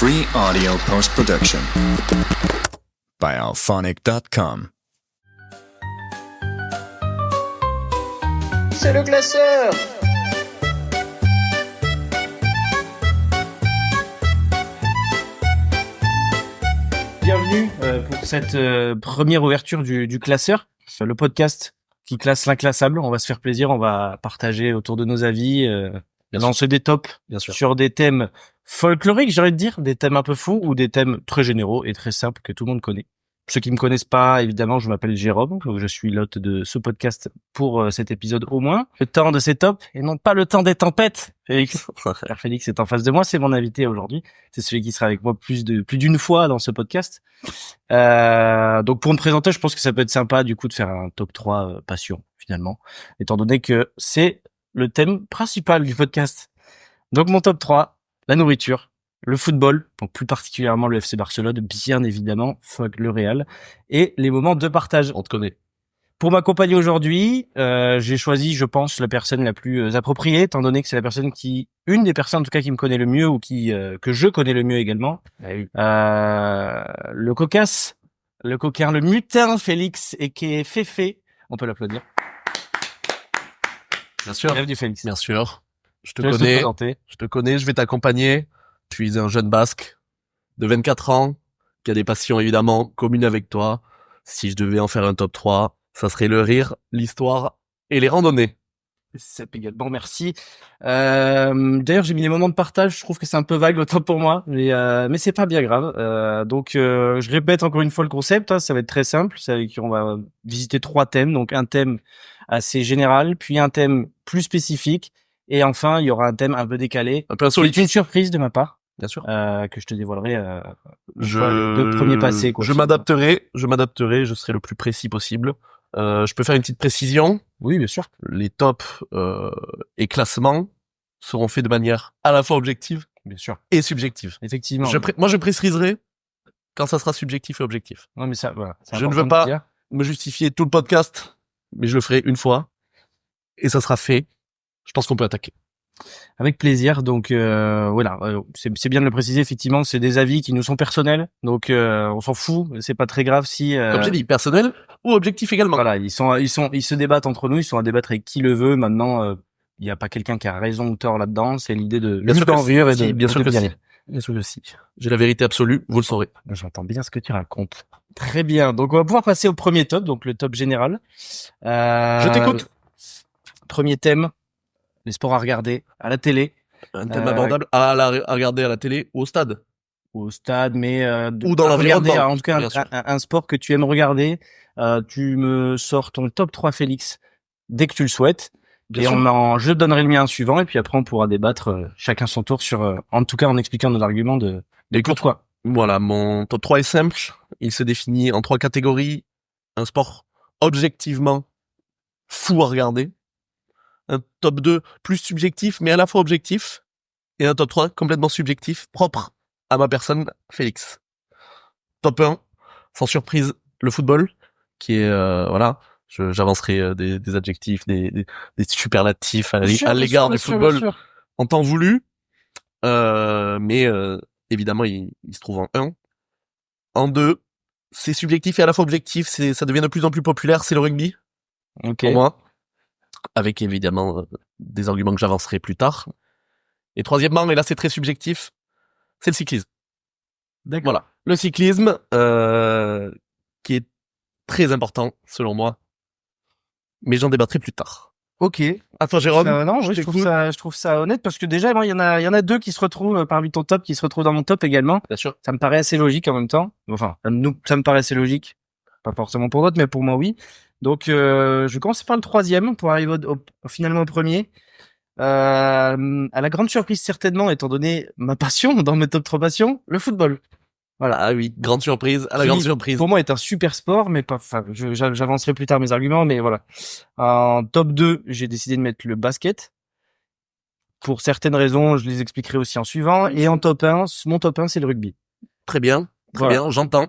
Free audio post-production by alphonic.com. C'est le classeur. Bienvenue pour cette première ouverture du classeur, le podcast qui classe l'inclassable. On va se faire plaisir, on va partager autour de nos avis, lancer des tops sur des thèmes folkloriques, j'ai envie de dire, des thèmes un peu fous ou des thèmes très généraux et très simples que tout le monde connaît. Ceux qui me connaissent pas, évidemment, je m'appelle Jérôme, je suis l'hôte de ce podcast pour cet épisode au moins. Le temps de ces tops et non pas le temps des tempêtes. Félix, Félix est en face de moi, c'est mon invité aujourd'hui. C'est celui qui sera avec moi plus d'une fois dans ce podcast. Donc pour me présenter, je pense que ça peut être sympa du coup de faire un top 3 passion finalement, étant donné que c'est le thème principal du podcast. Donc mon top 3, la nourriture. Le football, donc plus particulièrement le FC Barcelone, bien évidemment, fuck le Real, et les moments de partage. On te connaît. Pour m'accompagner aujourd'hui, j'ai choisi, je pense, la personne la plus appropriée, étant donné que c'est une des personnes en tout cas qui me connaît le mieux ou que je connais le mieux également. Le cocasse, le coquin, le mutin Félix, et qui est Féfé. On peut l'applaudir. Bien sûr. Bienvenue Félix. Bien sûr. Je te connais, je vais t'accompagner. Je suis un jeune basque de 24 ans qui a des passions évidemment communes avec toi. Si je devais en faire un top 3, ça serait le rire, l'histoire et les randonnées. C'est également, merci. D'ailleurs, j'ai mis les moments de partage. Je trouve que c'est un peu vague autant pour moi, mais c'est pas bien grave. Donc, je répète encore une fois le concept. Hein, ça va être très simple. On va visiter 3 thèmes. Donc, un thème assez général, puis un thème plus spécifique, et enfin, il y aura un thème un peu décalé. Un peu insolite. C'est une surprise de ma part. Bien sûr. Que je te dévoilerai le premier passé. Je m'adapterai, je serai le plus précis possible. Je peux faire une petite précision. Oui, bien sûr. Les tops et classements seront faits de manière à la fois objective, bien sûr, et subjective. Effectivement. Moi, je préciserai quand ça sera subjectif et objectif. Non, mais ça, voilà. Je ne veux pas me justifier tout le podcast, mais je le ferai une fois et ça sera fait. Je pense qu'on peut attaquer. Avec plaisir. Donc voilà, c'est bien de le préciser. Effectivement, c'est des avis qui nous sont personnels. Donc on s'en fout. C'est pas très grave si. Comme j'ai dit, personnel ou objectif également. Voilà, ils se débattent entre nous. Ils sont à débattre avec qui le veut. Maintenant, il y a pas quelqu'un qui a raison ou tort là-dedans. C'est l'idée de bien sûr que si. Bien sûr que si. J'ai la vérité absolue. Vous le saurez. J'entends bien ce que tu racontes. Très bien. Donc on va pouvoir passer au premier top. Donc le top général. Je t'écoute. Premier thème. Les sports à regarder à la télé. Un thème abordable à regarder à la télé ou au stade. Au stade, mais ou dans l'environnement. En tout cas, un sport que tu aimes regarder. Tu me sors ton top 3 Félix dès que tu le souhaites. Bien sûr. Je donnerai le mien suivant et puis après on pourra débattre chacun son tour sur, en tout cas en expliquant nos arguments de pourquoi. Voilà, mon top 3 est simple. Il se définit en 3 catégories. Un sport objectivement fou à regarder. Un top 2 plus subjectif, mais à la fois objectif. Et un top 3 complètement subjectif, propre à ma personne, Félix. Top 1, sans surprise, le football, qui est, voilà, j'avancerai des adjectifs, des superlatifs à l'égard du football en temps voulu. Mais évidemment, il se trouve en 1. En 2, c'est subjectif et à la fois objectif, ça devient de plus en plus populaire, c'est le rugby. Okay. Pour moi. Avec évidemment des arguments que j'avancerai plus tard. Et troisièmement, et là c'est très subjectif, c'est le cyclisme. D'accord. Voilà, le cyclisme qui est très important selon moi, mais j'en débattrai plus tard. Ok. À toi Jérôme. Non, je trouve ça honnête parce que déjà il y en a 2 qui se retrouvent parmi ton top, qui se retrouvent dans mon top également. Bien sûr. Ça me paraît assez logique en même temps. Enfin, ça me paraît assez logique. Pas forcément pour d'autres, mais pour moi oui. Donc, je commence par le 3e pour arriver finalement au premier. À la grande surprise certainement, étant donné ma passion dans mes top 3 passions, le football. Voilà. Ah oui, grande surprise, grande surprise. Pour moi est un super sport, mais pas, enfin, j'avancerai plus tard mes arguments, mais voilà. En top 2, j'ai décidé de mettre le basket. Pour certaines raisons, je les expliquerai aussi en suivant. Et en top 1, mon top 1, c'est le rugby. Très bien. Très bien, j'entends.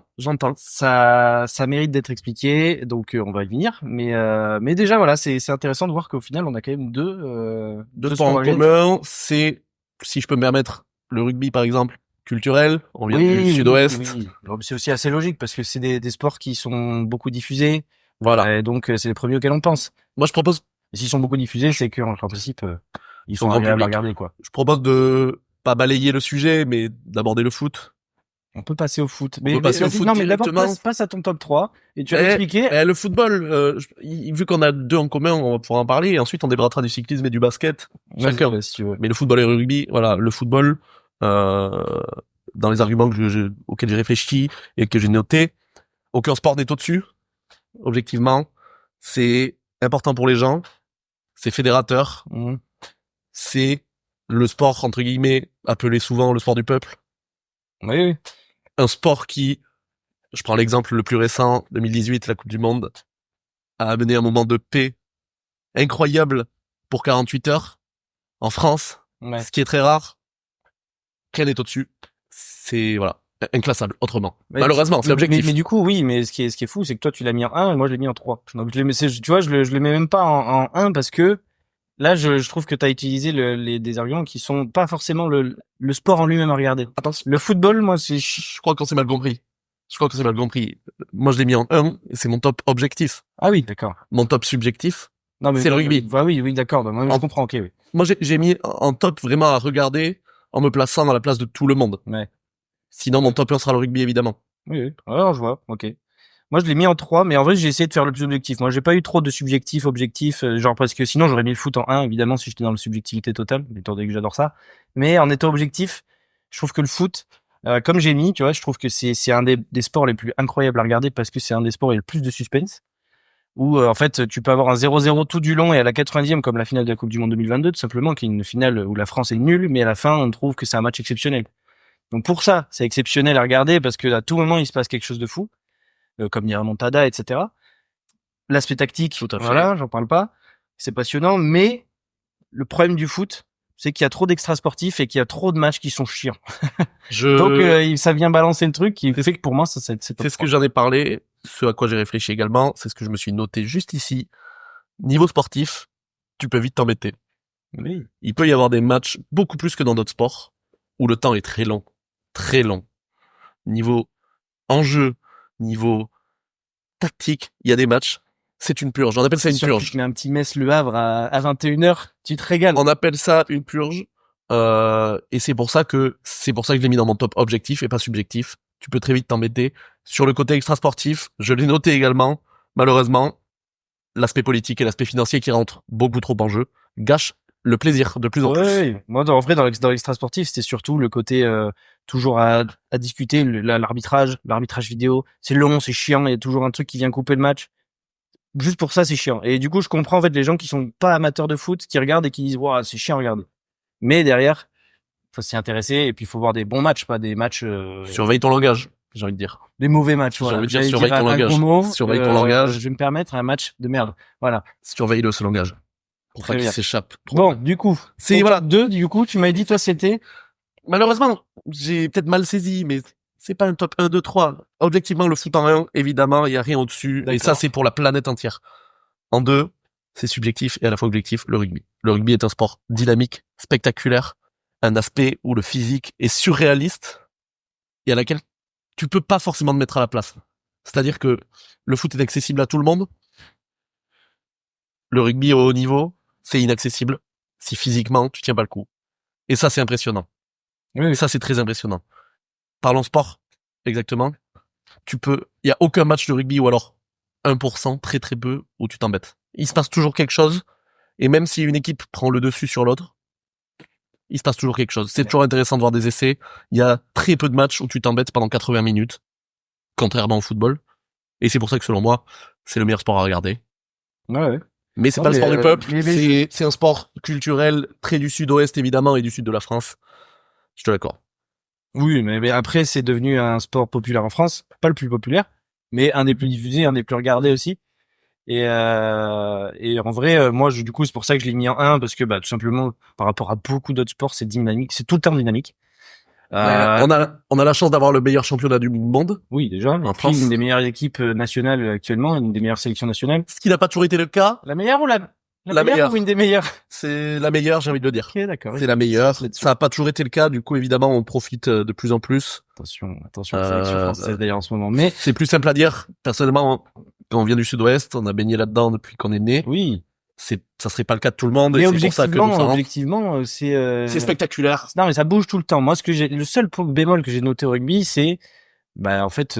Ça mérite d'être expliqué, donc on va y venir. Mais déjà voilà, c'est intéressant de voir qu'au final on a quand même deux points en commun. C'est, si je peux me permettre, le rugby par exemple, culturel, on vient du sud-ouest. Oui. Alors, c'est aussi assez logique parce que c'est des sports qui sont beaucoup diffusés. Voilà. Et donc, c'est les premiers auxquels on pense. Moi, je propose Et s'ils sont beaucoup diffusés, c'est qu'en principe, ils sont grand agréables à public. regarder, quoi. de pas balayer le sujet, mais d'aborder le foot. On peut passer au foot. peut passer au vas-y, foot non, mais d'abord, directement. passe à ton top 3. Et tu vas m'expliquer. Le football, vu qu'on a deux en commun, on va pouvoir en parler. Et ensuite, on débattra du cyclisme et du basket. Chacun. Vas-y, si tu veux. Mais le football et le rugby, voilà, le football, dans les arguments auxquels j'ai réfléchi et que j'ai noté, aucun sport n'est au-dessus. Objectivement, c'est important pour les gens, c'est fédérateur, Mhm. c'est le sport, entre guillemets, appelé souvent le sport du peuple. Oui. Un sport qui, je prends l'exemple le plus récent, 2018, la Coupe du Monde, a amené un moment de paix incroyable pour 48 heures en France, Ouais. ce qui est très rare. Rien n'est au-dessus. C'est, voilà, inclassable, autrement. Mais Malheureusement, c'est objectif. Mais du coup, oui, mais ce qui est fou, c'est que toi, tu l'as mis en 1 et moi, je l'ai mis en 3. Donc, tu vois, je le mets même pas en 1 parce que là, je trouve que tu as utilisé des arguments qui sont pas forcément le sport en lui-même à regarder. Attention, Le football, moi, je crois qu'on s'est mal compris. Moi, je l'ai mis en 1 et c'est mon top objectif. Ah oui, d'accord. Mon top subjectif, Non, mais c'est le rugby. Bah oui, d'accord. Bah, moi, je comprends, ok, oui. Moi, j'ai mis en top vraiment à regarder en me plaçant dans la place de tout le monde. Ouais. Sinon, mon top 1 sera le rugby, évidemment. Oui. Alors, je vois, ok. Moi, je l'ai mis en 3, mais en vrai, j'ai essayé de faire le plus objectif. Moi, j'ai pas eu trop de subjectif, objectif, genre, parce que sinon, j'aurais mis le foot en 1, évidemment, si j'étais dans la subjectivité totale, étant donné que j'adore ça. Mais en étant objectif, je trouve que le foot, comme j'ai mis, tu vois, je trouve que c'est un des sports les plus incroyables à regarder parce que c'est un des sports où il y a le plus de suspense. Où, en fait, tu peux avoir un 0-0 tout du long et à la 90e, comme la finale de la Coupe du Monde 2022, tout simplement, qui est une finale où la France est nulle, mais à la fin, on trouve que c'est un match exceptionnel. Donc, pour ça, c'est exceptionnel à regarder parce que à tout moment, il se passe quelque chose de fou. Comme des remontadas, etc. L'aspect tactique, Tout à fait. voilà, j'en parle pas. C'est passionnant, mais le problème du foot, c'est qu'il y a trop d'extra sportifs et qu'il y a trop de matchs qui sont chiants. Donc ça vient balancer le truc qui fait que pour moi, c'est ce que j'en ai parlé, ce à quoi j'ai réfléchi également, c'est ce que je me suis noté juste ici. Niveau sportif, tu peux vite t'embêter. Oui. Il peut y avoir des matchs beaucoup plus que dans d'autres sports où le temps est très long. Très long. Niveau enjeu, niveau tactique, il y a des matchs, c'est une purge. On appelle ça une purge. Tu mets un petit Metz Le Havre à 21h, tu te régales. On appelle ça une purge. Et c'est pour ça que je l'ai mis dans mon top objectif et pas subjectif. Tu peux très vite t'embêter. Sur le côté extra-sportif, je l'ai noté également. Malheureusement, l'aspect politique et l'aspect financier qui rentrent beaucoup trop en jeu gâchent le plaisir de plus en plus. Oui. Moi, en vrai, dans l'extra sportif, c'était surtout le côté toujours à discuter, l'arbitrage vidéo. C'est long, c'est chiant, il y a toujours un truc qui vient couper le match. Juste pour ça, c'est chiant. Et du coup, je comprends en fait les gens qui sont pas amateurs de foot, qui regardent et qui disent waouh, c'est chiant à regarder. Mais derrière, faut s'y intéresser et puis il faut voir des bons matchs, pas des matchs. Surveille ton langage, j'ai envie de dire. Des mauvais matchs. J'ai Voilà. envie de dire, J'allais surveille ton un langage. gros mot, Surveille ton langage. Je vais me permettre un match de merde. Voilà. Surveille-le, ce langage. Pour Très pas qu'il bien. s'échappe. Trop. Bon, du coup, C'est, voilà. 2, du coup, tu m'avais dit, toi, c'était. Malheureusement, j'ai peut-être mal saisi, mais c'est pas un top 1, 2, 3. Objectivement, le foot en 1, évidemment, il y a rien au-dessus. Et ça, c'est pour la planète entière. En 2, c'est subjectif et à la fois objectif, le rugby. Le rugby est un sport dynamique, spectaculaire, un aspect où le physique est surréaliste et à laquelle tu peux pas forcément te mettre à la place. C'est-à-dire que le foot est accessible à tout le monde. Le rugby au haut niveau, c'est inaccessible si physiquement tu tiens pas le coup. Et ça, c'est impressionnant. Oui. Ça, c'est très impressionnant. Parlons sport, exactement. Il y a aucun match de rugby ou alors 1%, très très peu, où tu t'embêtes. Il se passe toujours quelque chose, et même si une équipe prend le dessus sur l'autre, il se passe toujours quelque chose. C'est toujours intéressant de voir des essais. Il y a très peu de matchs où tu t'embêtes pendant 80 minutes, contrairement au football. Et c'est pour ça que selon moi, c'est le meilleur sport à regarder. Ouais. Mais c'est pas le sport du peuple, c'est un sport culturel très du sud-ouest évidemment et du sud de la France. Je te l'accorde. Oui, mais après, c'est devenu un sport populaire en France. Pas le plus populaire, mais un des plus diffusés, un des plus regardés aussi. Et en vrai, moi, du coup, c'est pour ça que je l'ai mis en 1, parce que, tout simplement, par rapport à beaucoup d'autres sports, c'est dynamique. C'est tout le temps dynamique. On a la chance d'avoir le meilleur championnat du monde. Oui, déjà. En France, une des meilleures équipes nationales actuellement, une des meilleures sélections nationales. Ce qui n'a pas toujours été le cas. La meilleure ou la La meilleure. ou une des meilleures? C'est la meilleure, j'ai envie de le dire. Ok, d'accord. C'est la meilleure. Là-dessus. Ça a pas toujours été le cas. Du coup, évidemment, on profite de plus en plus. Attention à la sélection Euh, française d'ailleurs en ce moment. Mais C'est plus simple à dire. Personnellement, quand on vient du Sud-Ouest, on a baigné là-dedans depuis qu'on est né. oui. Ça serait pas le cas de tout le monde. Mais Et c'est pour ça que nous, ça rentre. objectivement, C'est spectaculaire. non, mais ça bouge tout le temps. Moi, le seul point bémol que j'ai noté au rugby, c'est, en fait,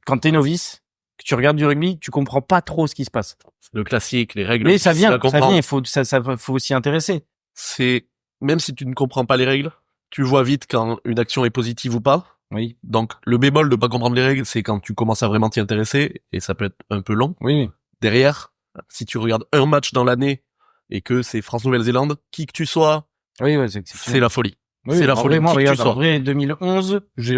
quand t'es novice, que tu regardes du rugby, tu comprends pas trop ce qui se passe. C'est le classique, les règles. Mais ça vient, comprendre. il faut s'y intéresser. C'est, même si tu ne comprends pas les règles, tu vois vite quand une action est positive ou pas. Oui. Donc, le bémol de pas comprendre les règles, c'est quand tu commences à vraiment t'y intéresser, et ça peut être un peu long. Oui. Derrière, si tu regardes un match dans l'année, et que c'est France-Nouvelle-Zélande, qui que tu sois, Oui, c'est la folie. oui, c'est la en folie. vrai, moi, Qui que regarde, tu sois. en vrai, 2011, je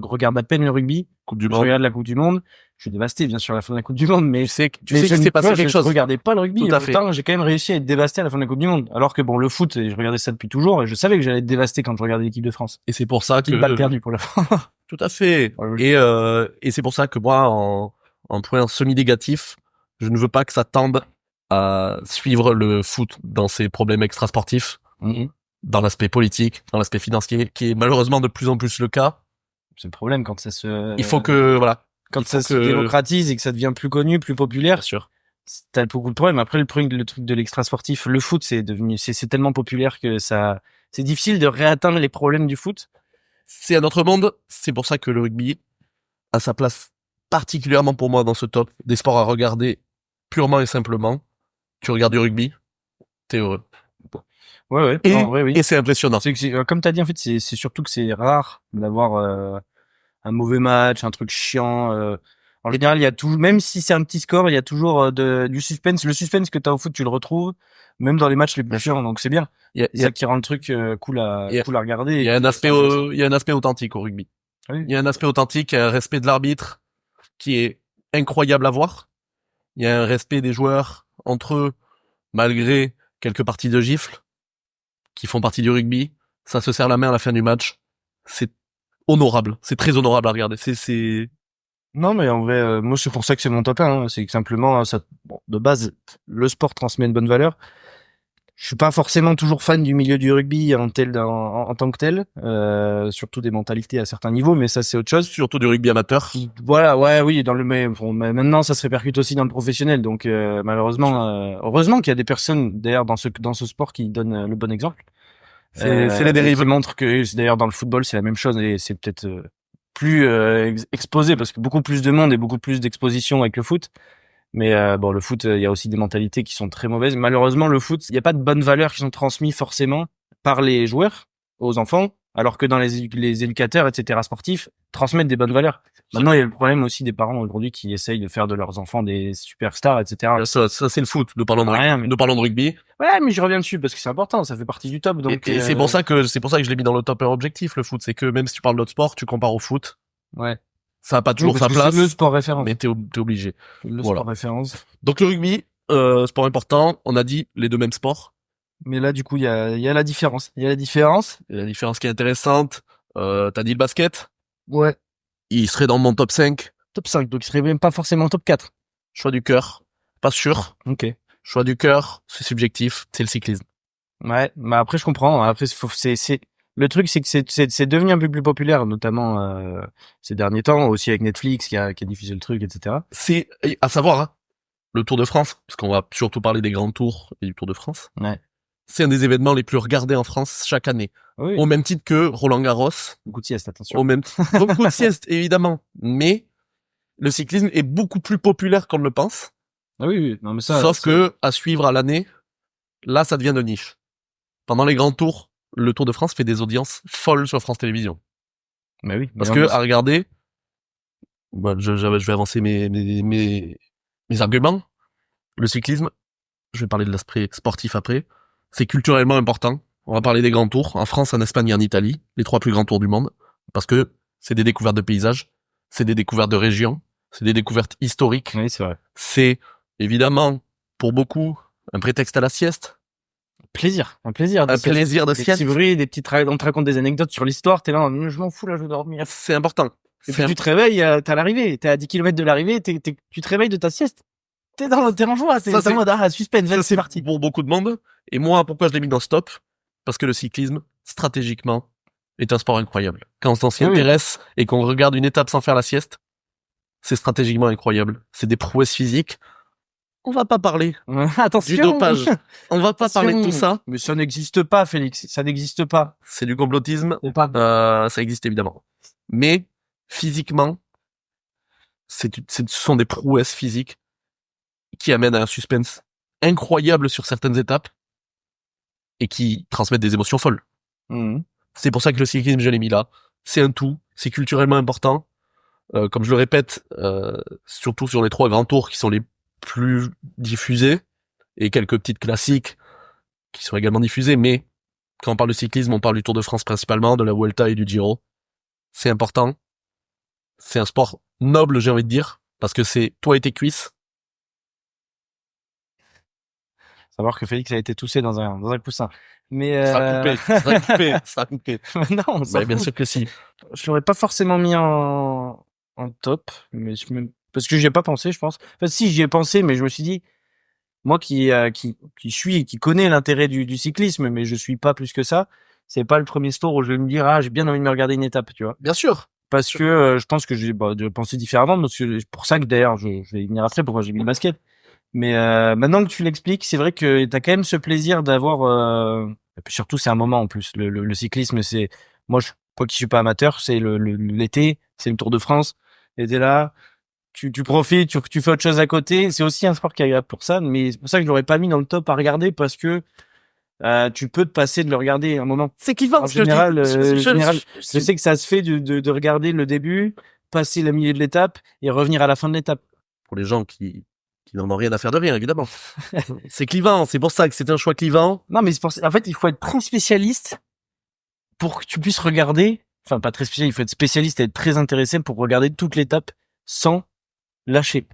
regarde à peine le rugby. Coupe du Je Monde. regarde la Coupe du Monde. Je suis dévasté, bien sûr, à la fin de la Coupe du Monde, mais Tu sais mais qu'il s'est passé quelque chose. Je regardais pas le rugby. Tout à fait. Pourtant, j'ai quand même réussi à être dévasté à la fin de la Coupe du Monde. Alors que bon, le foot, je regardais ça depuis toujours et je savais que j'allais être dévasté quand je regardais l'équipe de France. Et c'est pour ça que... Petite balle perdue pour la France. Tout à fait. Ouais, Et c'est pour ça que moi, en point semi-négatif, je ne veux pas que ça tende à suivre le foot dans ses problèmes extrasportifs, dans l'aspect politique, dans l'aspect financier, qui est malheureusement de plus en plus le cas. C'est le problème quand ça se... Il faut que, voilà. Quand ça se démocratise et que ça devient plus connu, plus populaire. Bien sûr. T'as beaucoup de problèmes. Après, le truc de l'extra-sportif, le foot, c'est tellement populaire que c'est difficile de réatteindre les problèmes du foot. C'est un autre monde. C'est pour ça que le rugby a sa place particulièrement pour moi dans ce top des sports à regarder purement et simplement. Tu regardes du rugby, t'es heureux. Ouais. Et, Non, ouais, oui. et c'est impressionnant. Comme t'as dit, en fait, c'est surtout que c'est rare d'avoir un mauvais match, un truc chiant. En général, il y a toujours, même si c'est un petit score, il y a toujours du suspense. Le suspense que t'as au foot, tu le retrouves même dans les matchs les plus chiants. Donc c'est bien. C'est ça qui rend le truc cool à regarder. Il y a un aspect authentique au rugby. Oui. Il y a un aspect authentique, un respect de l'arbitre qui est incroyable à voir. Il y a un respect des joueurs entre eux, malgré quelques parties de gifles qui font partie du rugby. Ça se serre la main à la fin du match. C'est honorable. C'est très honorable à regarder. C'est... Non, mais en vrai, moi, c'est pour ça que c'est mon top 1. C'est que simplement, de base, le sport transmet une bonne valeur. Je suis pas forcément toujours fan du milieu du rugby en tant que tel, surtout des mentalités à certains niveaux, mais ça, c'est autre chose. Surtout du rugby amateur. Voilà, ouais, oui, mais maintenant, ça se répercute aussi dans le professionnel. Donc, malheureusement, heureusement qu'il y a des personnes, d'ailleurs, dans ce sport qui donnent le bon exemple. C'est les dérives. Qui montrent que, d'ailleurs, dans le football, c'est la même chose et c'est peut-être plus exposé parce que beaucoup plus de monde et beaucoup plus d'exposition avec le foot. Mais le foot, il y a aussi des mentalités qui sont très mauvaises. Malheureusement, le foot, il n'y a pas de bonnes valeurs qui sont transmises forcément par les joueurs aux enfants, alors que dans les éducateurs, etc., sportifs, transmettent des bonnes valeurs. Maintenant, il y a le problème aussi des parents aujourd'hui qui essayent de faire de leurs enfants des superstars, etc. Ça c'est le foot. Nous parlons de rugby. Ouais, mais je reviens dessus parce que c'est important, ça fait partie du top. Donc, et c'est pour ça que je l'ai mis dans le top 1 objectif, le foot. C'est que même si tu parles d'autres sports, tu compares au foot. Ouais. Ça a pas toujours sa place. C'est le sport référence. Mais t'es obligé. Le Voilà. sport référence. Donc le rugby, sport important. On a dit les deux mêmes sports. Mais là, du coup, il y a la différence. Il y a la différence. Et la différence qui est intéressante, t'as dit le basket. Ouais. Il serait dans mon top 5. Top 5, donc il serait même pas forcément top 4. Choix du cœur. Pas sûr. Ok. Choix du cœur, c'est subjectif, c'est le cyclisme. Ouais, mais après je comprends. Après c'est le truc, c'est que c'est devenu un peu plus populaire, notamment ces derniers temps, aussi avec Netflix qui a diffusé le truc, etc. C'est à savoir hein, le Tour de France, parce qu'on va surtout parler des grands tours et du Tour de France. Ouais. C'est un des événements les plus regardés en France chaque année. Oui. Au même titre que Roland-Garros. Beaucoup de sieste, attention. Au même beaucoup de sieste, évidemment. Mais le cyclisme est beaucoup plus populaire qu'on ne le pense. Ah oui. Non mais ça. Sauf que à suivre à l'année, là, ça devient de niche. Pendant les grands tours, le Tour de France fait des audiences folles sur France Télévisions. Mais oui. Parce que, à regarder, je vais avancer mes arguments. Le cyclisme, je vais parler de l'aspect sportif après, c'est culturellement important. On va parler des grands tours, en France, en Espagne et en Italie, les 3 plus grands tours du monde, parce que c'est des découvertes de paysages, c'est des découvertes de régions, c'est des découvertes historiques. Oui, c'est vrai. C'est, évidemment, pour beaucoup, un prétexte à la sieste. Un plaisir de sieste. Des petits bruits, on te raconte des anecdotes sur l'histoire, t'es là, je m'en fous là, je veux dormir. C'est important. Et puis tu te réveilles, t'es à l'arrivée, t'es à 10 km de l'arrivée, tu te réveilles de ta sieste. t'es en joie, t'es Ça, en c'est- mode, ah, suspense, Ça, c'est parti. pour beaucoup de monde. Et moi, pourquoi je l'ai mis dans ce top? Parce que le cyclisme, stratégiquement, est un sport incroyable. Quand on s'y Oui. intéresse et qu'on regarde une étape sans faire la sieste, c'est stratégiquement incroyable. C'est des prouesses physiques. On va pas parler Attention. du dopage. On va pas parler de tout ça. Mais ça n'existe pas, Félix. Ça n'existe pas. C'est du complotisme. C'est pas. Ça existe évidemment. Mais, physiquement, ce sont des prouesses physiques qui amènent à un suspense incroyable sur certaines étapes et qui transmettent des émotions folles. Mhm. C'est pour ça que le cyclisme, je l'ai mis là. C'est un tout. C'est culturellement important. Comme je le répète, surtout sur les 3 grands tours qui sont les plus diffusés et quelques petites classiques qui sont également diffusées. Mais quand on parle de cyclisme, on parle du Tour de France principalement, de la Vuelta et du Giro. C'est important. C'est un sport noble, j'ai envie de dire, parce que c'est toi et tes cuisses. Savoir que Félix a été toussé dans un coussin. Mais, Ça sera coupé, ça sera coupé, ça sera coupé. non, on s'en Bah, bien fout. sûr que si. Je l'aurais pas forcément mis en top, mais parce que j'y ai pas pensé, je pense. Enfin, si, j'y ai pensé, mais je me suis dit, moi qui connais l'intérêt du cyclisme, mais je suis pas plus que ça, c'est pas le premier sport où je vais me dire, ah, j'ai bien envie de me regarder une étape, tu vois. Bien sûr. Parce que je pense que j'ai de penser différemment, parce que pour ça que d'ailleurs, je vais y venir après, pourquoi j'ai mis le basket. Mais maintenant que tu l'expliques, c'est vrai que t'as quand même ce plaisir d'avoir. Et puis surtout, c'est un moment en plus. Le cyclisme, c'est moi, quoi qui suis pas amateur, c'est l'été, c'est le Tour de France. Et t'es là, tu profites, tu fais autre chose à côté. C'est aussi un sport qui est agréable pour ça, mais c'est pour ça que je l'aurais pas mis dans le top à regarder parce que tu peux te passer de le regarder un moment. C'est clivant. En général, je sais que ça se fait de regarder le début, passer le milieu de l'étape et revenir à la fin de l'étape. Pour les gens qui n'en ont rien à faire de rien, évidemment. C'est clivant. C'est pour ça que c'est un choix clivant. Non, mais en fait, il faut être très spécialiste pour que tu puisses regarder. Enfin, pas très spécialiste, il faut être spécialiste et être très intéressé pour regarder toute l'étape sans lâcher.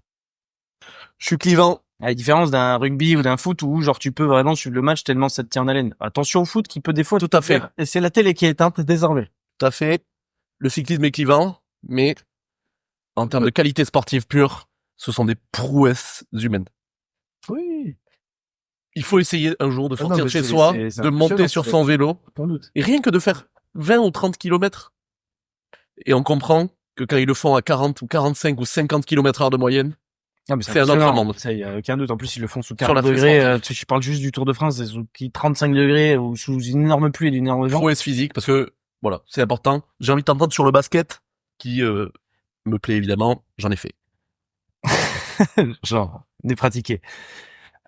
Je suis clivant. À la différence d'un rugby ou d'un foot où, genre, tu peux vraiment suivre le match tellement ça te tient en haleine. Attention au foot qui peut des fois. Tout à fait. Et c'est la télé qui est éteinte désormais. Tout à fait. Le cyclisme est clivant, mais en termes de qualité sportive pure, ce sont des prouesses humaines. Oui. Il faut essayer un jour de sortir non, de mais chez c'est soi, impressionnant, de monter sur son vélo, Sans doute. et rien que de faire 20 ou 30 kilomètres. Et on comprend que quand ils le font à 40 ou 45 ou 50 km/h de moyenne, Non, mais c'est un autre monde. Ça, y a aucun doute. En plus, ils le font sous Sur 40 la degrés. fréquence. Tu sais, je parle juste du Tour de France, c'est sous 35 degrés ou sous une énorme pluie et d'une énorme vent. prouesse physique, parce que, voilà, c'est important. J'ai envie de t'entendre sur le basket, qui me plaît évidemment, j'en ai fait. Genre, dépratiqué.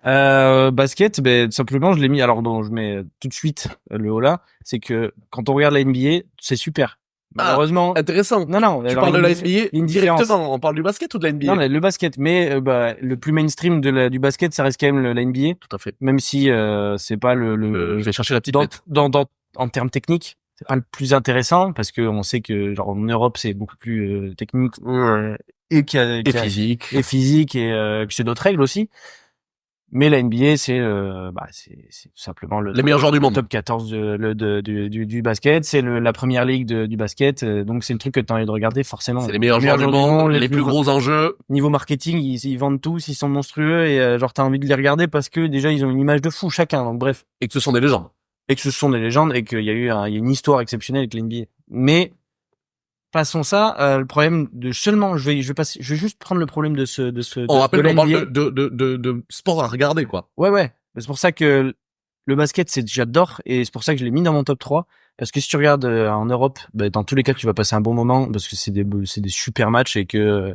Basket, ben, simplement, je l'ai mis, alors, bon, je mets tout de suite le haut là, c'est que quand on regarde la NBA, c'est super. Malheureusement, Intéressant. non, Tu alors, parles de il y la a NBA une différence. directement, on parle du basket ou de la NBA? Non, mais le basket, mais le plus mainstream du basket, ça reste quand même la NBA, Tout à fait. même si c'est pas Je vais chercher la petite dans, bête. en termes techniques, c'est pas le plus intéressant parce que on sait que genre en Europe c'est beaucoup plus technique et Et physique. et physique et que c'est d'autres règles aussi. Mais la NBA c'est c'est tout simplement Les meilleurs joueurs du monde. top 14 du basket, c'est la première ligue du basket, donc c'est le truc que tu as envie de regarder forcément. C'est les meilleurs joueurs du monde, les plus gros enjeux. Niveau marketing, ils vendent tous, ils sont monstrueux et genre t'as envie de les regarder parce que déjà ils ont une image de fou chacun. Donc bref, Et que ce sont des légendes. et que ce sont des légendes et qu'il y a eu il y a une histoire exceptionnelle avec l'NBA. Mais passons ça, le problème de seulement je vais juste prendre le problème de On rappelle de qu'on parle l'NBA. de sport à regarder, quoi. Ouais. C'est pour ça que le basket j'adore et c'est pour ça que je l'ai mis dans mon top 3 parce que si tu regardes en Europe, dans tous les cas tu vas passer un bon moment parce que c'est des super matchs et que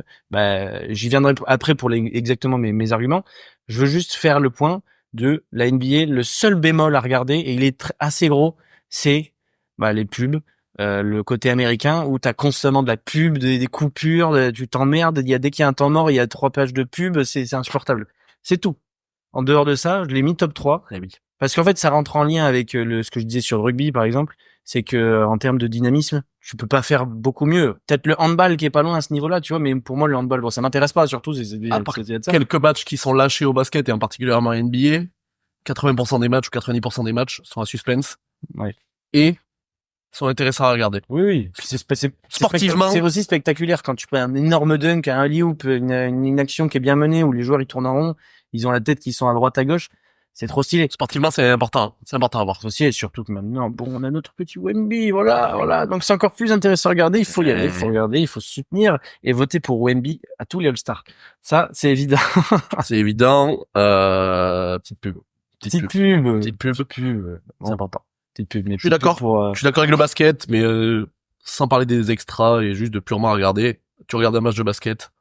j'y viendrai après pour exactement mes arguments. Je veux juste faire le point de la NBA, le seul bémol à regarder et il est assez gros, c'est les pubs. Le côté américain où t'as constamment de la pub, des coupures, tu t'emmerdes, dès qu'il y a un temps mort, il y a 3 pages de pub, c'est insupportable. C'est tout. En dehors de ça, je l'ai mis top 3. Eh oui. Parce qu'en fait, ça rentre en lien avec ce que je disais sur le rugby, par exemple. C'est que, en termes de dynamisme, tu peux pas faire beaucoup mieux. Peut-être le handball qui est pas loin à ce niveau-là, tu vois, mais pour moi, le handball, bon, ça m'intéresse pas, surtout, c'est de ça. Quelques matchs qui sont lâchés au basket et en particulièrement en NBA, 80% des matchs ou 90% des matchs sont à suspense. Ouais. Et sont intéressants à regarder. Oui. Puis Sportivement. c'est aussi spectaculaire quand tu prends un énorme dunk, un alley-oop, une action qui est bien menée où les joueurs ils tournent en rond, ils ont la tête qui sont à droite à gauche. C'est trop stylé. Sportivement, c'est important. C'est important à voir. C'est aussi, et surtout que maintenant, bon, on a notre petit Wemby, voilà. Donc c'est encore plus intéressant à regarder. Il faut y aller, il faut regarder, il faut soutenir et voter pour Wemby à tous les All-Stars. Ça, c'est évident. C'est évident. Petite pub. Petite pub. C'est important. Petite pub. Mais Je suis d'accord. pour, Je suis d'accord avec le basket, mais sans parler des extras et juste de purement regarder. Tu regardes un match de basket,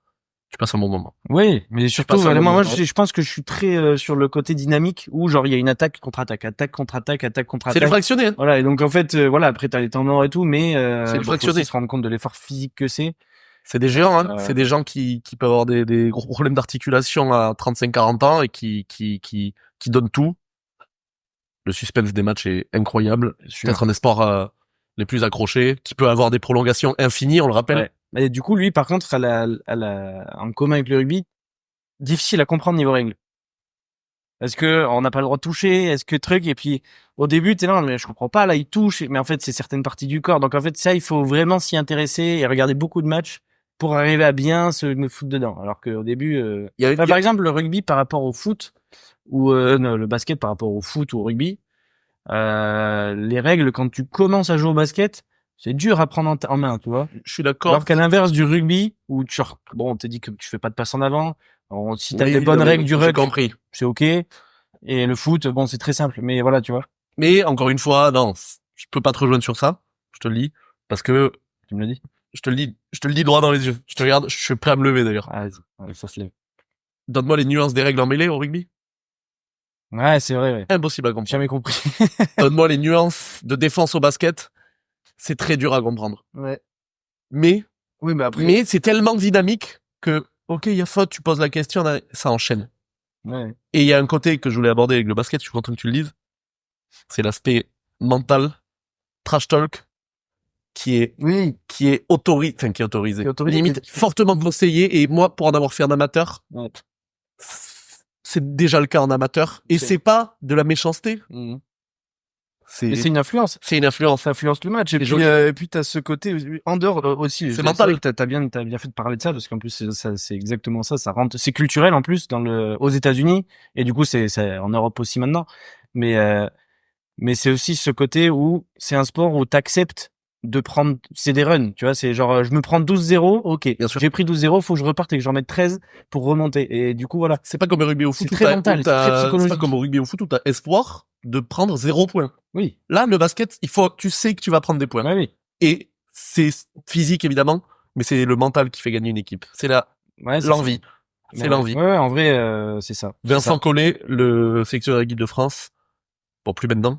tu passes un bon moment. Oui, mais surtout, passe un moi, moment. je pense que je suis très sur le côté dynamique où genre il y a une attaque contre-attaque, attaque contre-attaque. C'est le fractionné. Hein. Voilà, et donc en fait, voilà, après t'as les temps morts et tout, mais C'est le faut fractionné. aussi se rendre compte de l'effort physique que c'est. C'est des géants, hein. C'est des gens qui peuvent avoir des gros problèmes d'articulation à 35-40 ans et qui donnent tout. Le suspense des matchs est incroyable. Peut-être un des sports les plus accrochés, qui peut avoir des prolongations infinies, on le rappelle. Ouais. Et du coup, lui, par contre, en commun avec le rugby, difficile à comprendre niveau règles. Est-ce que on n'a pas le droit de toucher? Est-ce que truc? Et puis, au début, t'es là, mais je comprends pas, là, il touche. Mais en fait, c'est certaines parties du corps. Donc, en fait, ça, il faut vraiment s'y intéresser et regarder beaucoup de matchs pour arriver à bien me foutre dedans. Alors qu'au début, par exemple, le rugby par rapport au foot, ou non, le basket par rapport au foot ou au rugby, les règles, quand tu commences à jouer au basket, c'est dur à prendre en main, tu vois. Je suis d'accord. Alors qu'à l'inverse du rugby, où on te dit que tu fais pas de passe en avant, si t'as les bonnes règles du rugby, compris. c'est ok. Et le foot, bon, c'est très simple, mais voilà, tu vois. Mais encore une fois, non, je peux pas te rejoindre sur ça. Je te le dis, parce que Tu me le dis. je te le dis droit dans les yeux. Je te regarde, je suis prêt à me lever d'ailleurs. Ah, vas-y, allez, ça se lève. Donne-moi les nuances des règles en mêlée au rugby. Ouais, c'est vrai, ouais. Impossible à comprendre. Jamais compris. Donne-moi les nuances de défense au basket. C'est très dur à comprendre. Ouais. Mais après. Mais c'est tellement dynamique que, ok, il y a faute, tu poses la question, ça enchaîne. Ouais. Et il y a un côté que je voulais aborder avec le basket, je suis content que tu le dises. C'est l'aspect mental, trash talk, qui est autorisé. Limite, fortement conseillé. Et moi, pour en avoir fait un amateur, c'est déjà le cas en amateur. Et c'est pas de la méchanceté. Mais c'est une influence. C'est une influence. Ça influence le match. Et puis t'as ce côté en dehors aussi. C'est mental. T'as bien fait de parler de ça parce qu'en plus c'est exactement ça. Ça rentre. C'est culturel en plus aux États-Unis et du coup c'est en Europe aussi maintenant. Mais c'est aussi ce côté où c'est un sport où t'acceptes de prendre. C'est des runs. Tu vois, c'est genre je me prends 12-0. Ok. Bien sûr. J'ai pris 12-0. Faut que je reparte et que j'en mette 13 pour remonter. Et du coup voilà. C'est pas comme au rugby au foot. C'est très mental. C'est très psychologique. C'est pas comme au rugby au foot où t'as espoir de prendre 0 points. Oui. Là, le basket, tu sais que tu vas prendre des points. Ouais, oui. Et c'est physique, évidemment, mais c'est le mental qui fait gagner une équipe. C'est l'envie. C'est l'envie. Ouais, en vrai, c'est ça. Vincent Collet, le sélectionneur de l'équipe de France, bon, plus maintenant,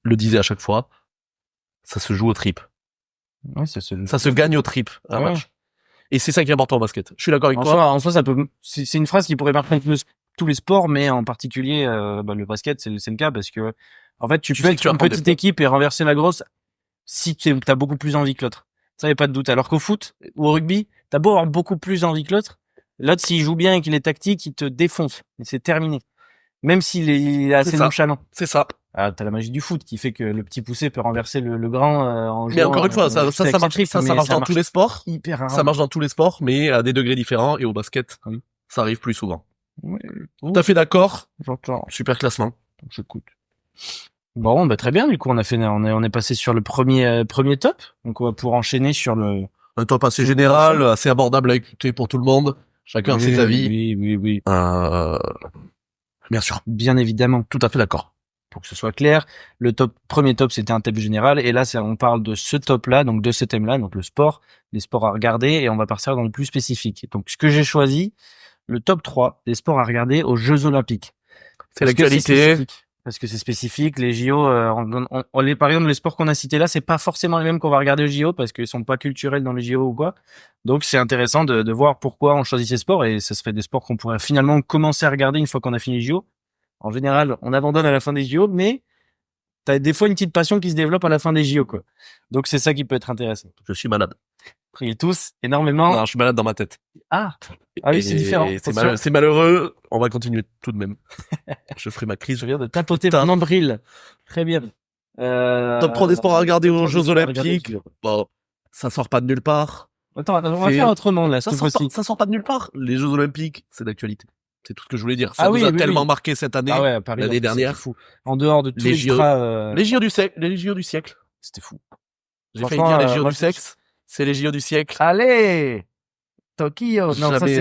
le disait à chaque fois, ça se joue au trip. Ouais, ça se gagne au trip, un ouais. match. Et c'est ça qui est important au basket. Je suis d'accord avec toi. En soi, c'est une phrase qui pourrait marquer tous les sports, mais en particulier, le basket, c'est le cas parce que, en fait, tu peux être une petite équipe et renverser la grosse si t'as beaucoup plus envie que l'autre. Ça y a pas de doute. Alors qu'au foot ou au rugby, t'as beau avoir beaucoup plus envie que l'autre, s'il joue bien et qu'il est tactique, il te défonce. Et c'est terminé. Même s'il est assez nonchalant. C'est ça. Ah, t'as la magie du foot qui fait que le petit poussé peut renverser le grand en jouant. Mais encore une fois, ça marche dans tous les sports. Hyper rare. Ça marche dans tous les sports, mais à des degrés différents. Et au basket, ça arrive plus souvent. Ouais. Tout à fait d'accord. J'entends. Super classement. J'écoute. Bon, bah très bien. Du coup, on est passé sur le premier top. Donc, on va pouvoir enchaîner sur un top assez général, assez abordable à écouter pour tout le monde. Chacun a ses avis. Oui. Bien sûr. Bien évidemment. Tout à fait d'accord. Pour que ce soit clair, premier top, c'était un thème général. Et là, on parle de ce top-là, donc de ce thème-là, donc le sport, les sports à regarder, et on va partir dans le plus spécifique. Donc, ce que j'ai choisi, le top 3 des sports à regarder aux Jeux Olympiques. C'est l'actualité. Parce que c'est spécifique. Les JO, par exemple, les sports qu'on a cités là, c'est pas forcément les mêmes qu'on va regarder aux JO parce qu'ils sont pas culturels dans les JO ou quoi. Donc, c'est intéressant de voir pourquoi on choisit ces sports et ça serait des sports qu'on pourrait finalement commencer à regarder une fois qu'on a fini les JO. En général, on abandonne à la fin des JO, mais t'as des fois une petite passion qui se développe à la fin des JO, quoi. Donc, c'est ça qui peut être intéressant. Je suis malade. Ils tous énormément. Non, je suis malade dans ma tête. Ah oui, c'est différent. C'est malheureux. On va continuer tout de même. Je ferai ma crise. Je viens de tapoter mon nombril. Très bien. Top 3 des sports à regarder aux top 3 Jeux des sports à regarder, Olympiques. Bon, ça sort pas de nulle part. Attends, on va C'est- faire autrement, là, Ça cette sort, fois-ci. ça sort pas de nulle part. Les Jeux Olympiques, c'est d'actualité. C'est tout ce que je voulais dire. Ça Ah nous oui, a oui, tellement oui. marqué cette année. Ah ouais, à Paris, l'année en plus, dernière. c'était fou. En dehors de tout Les JO. extra, Les JO du siècle. Les JO du siècle. c'était fou. J'ai failli Franchement, dire les JO moi, du sexe. C'est les JO du siècle. Allez! Tokyo! Non, ça, jamais,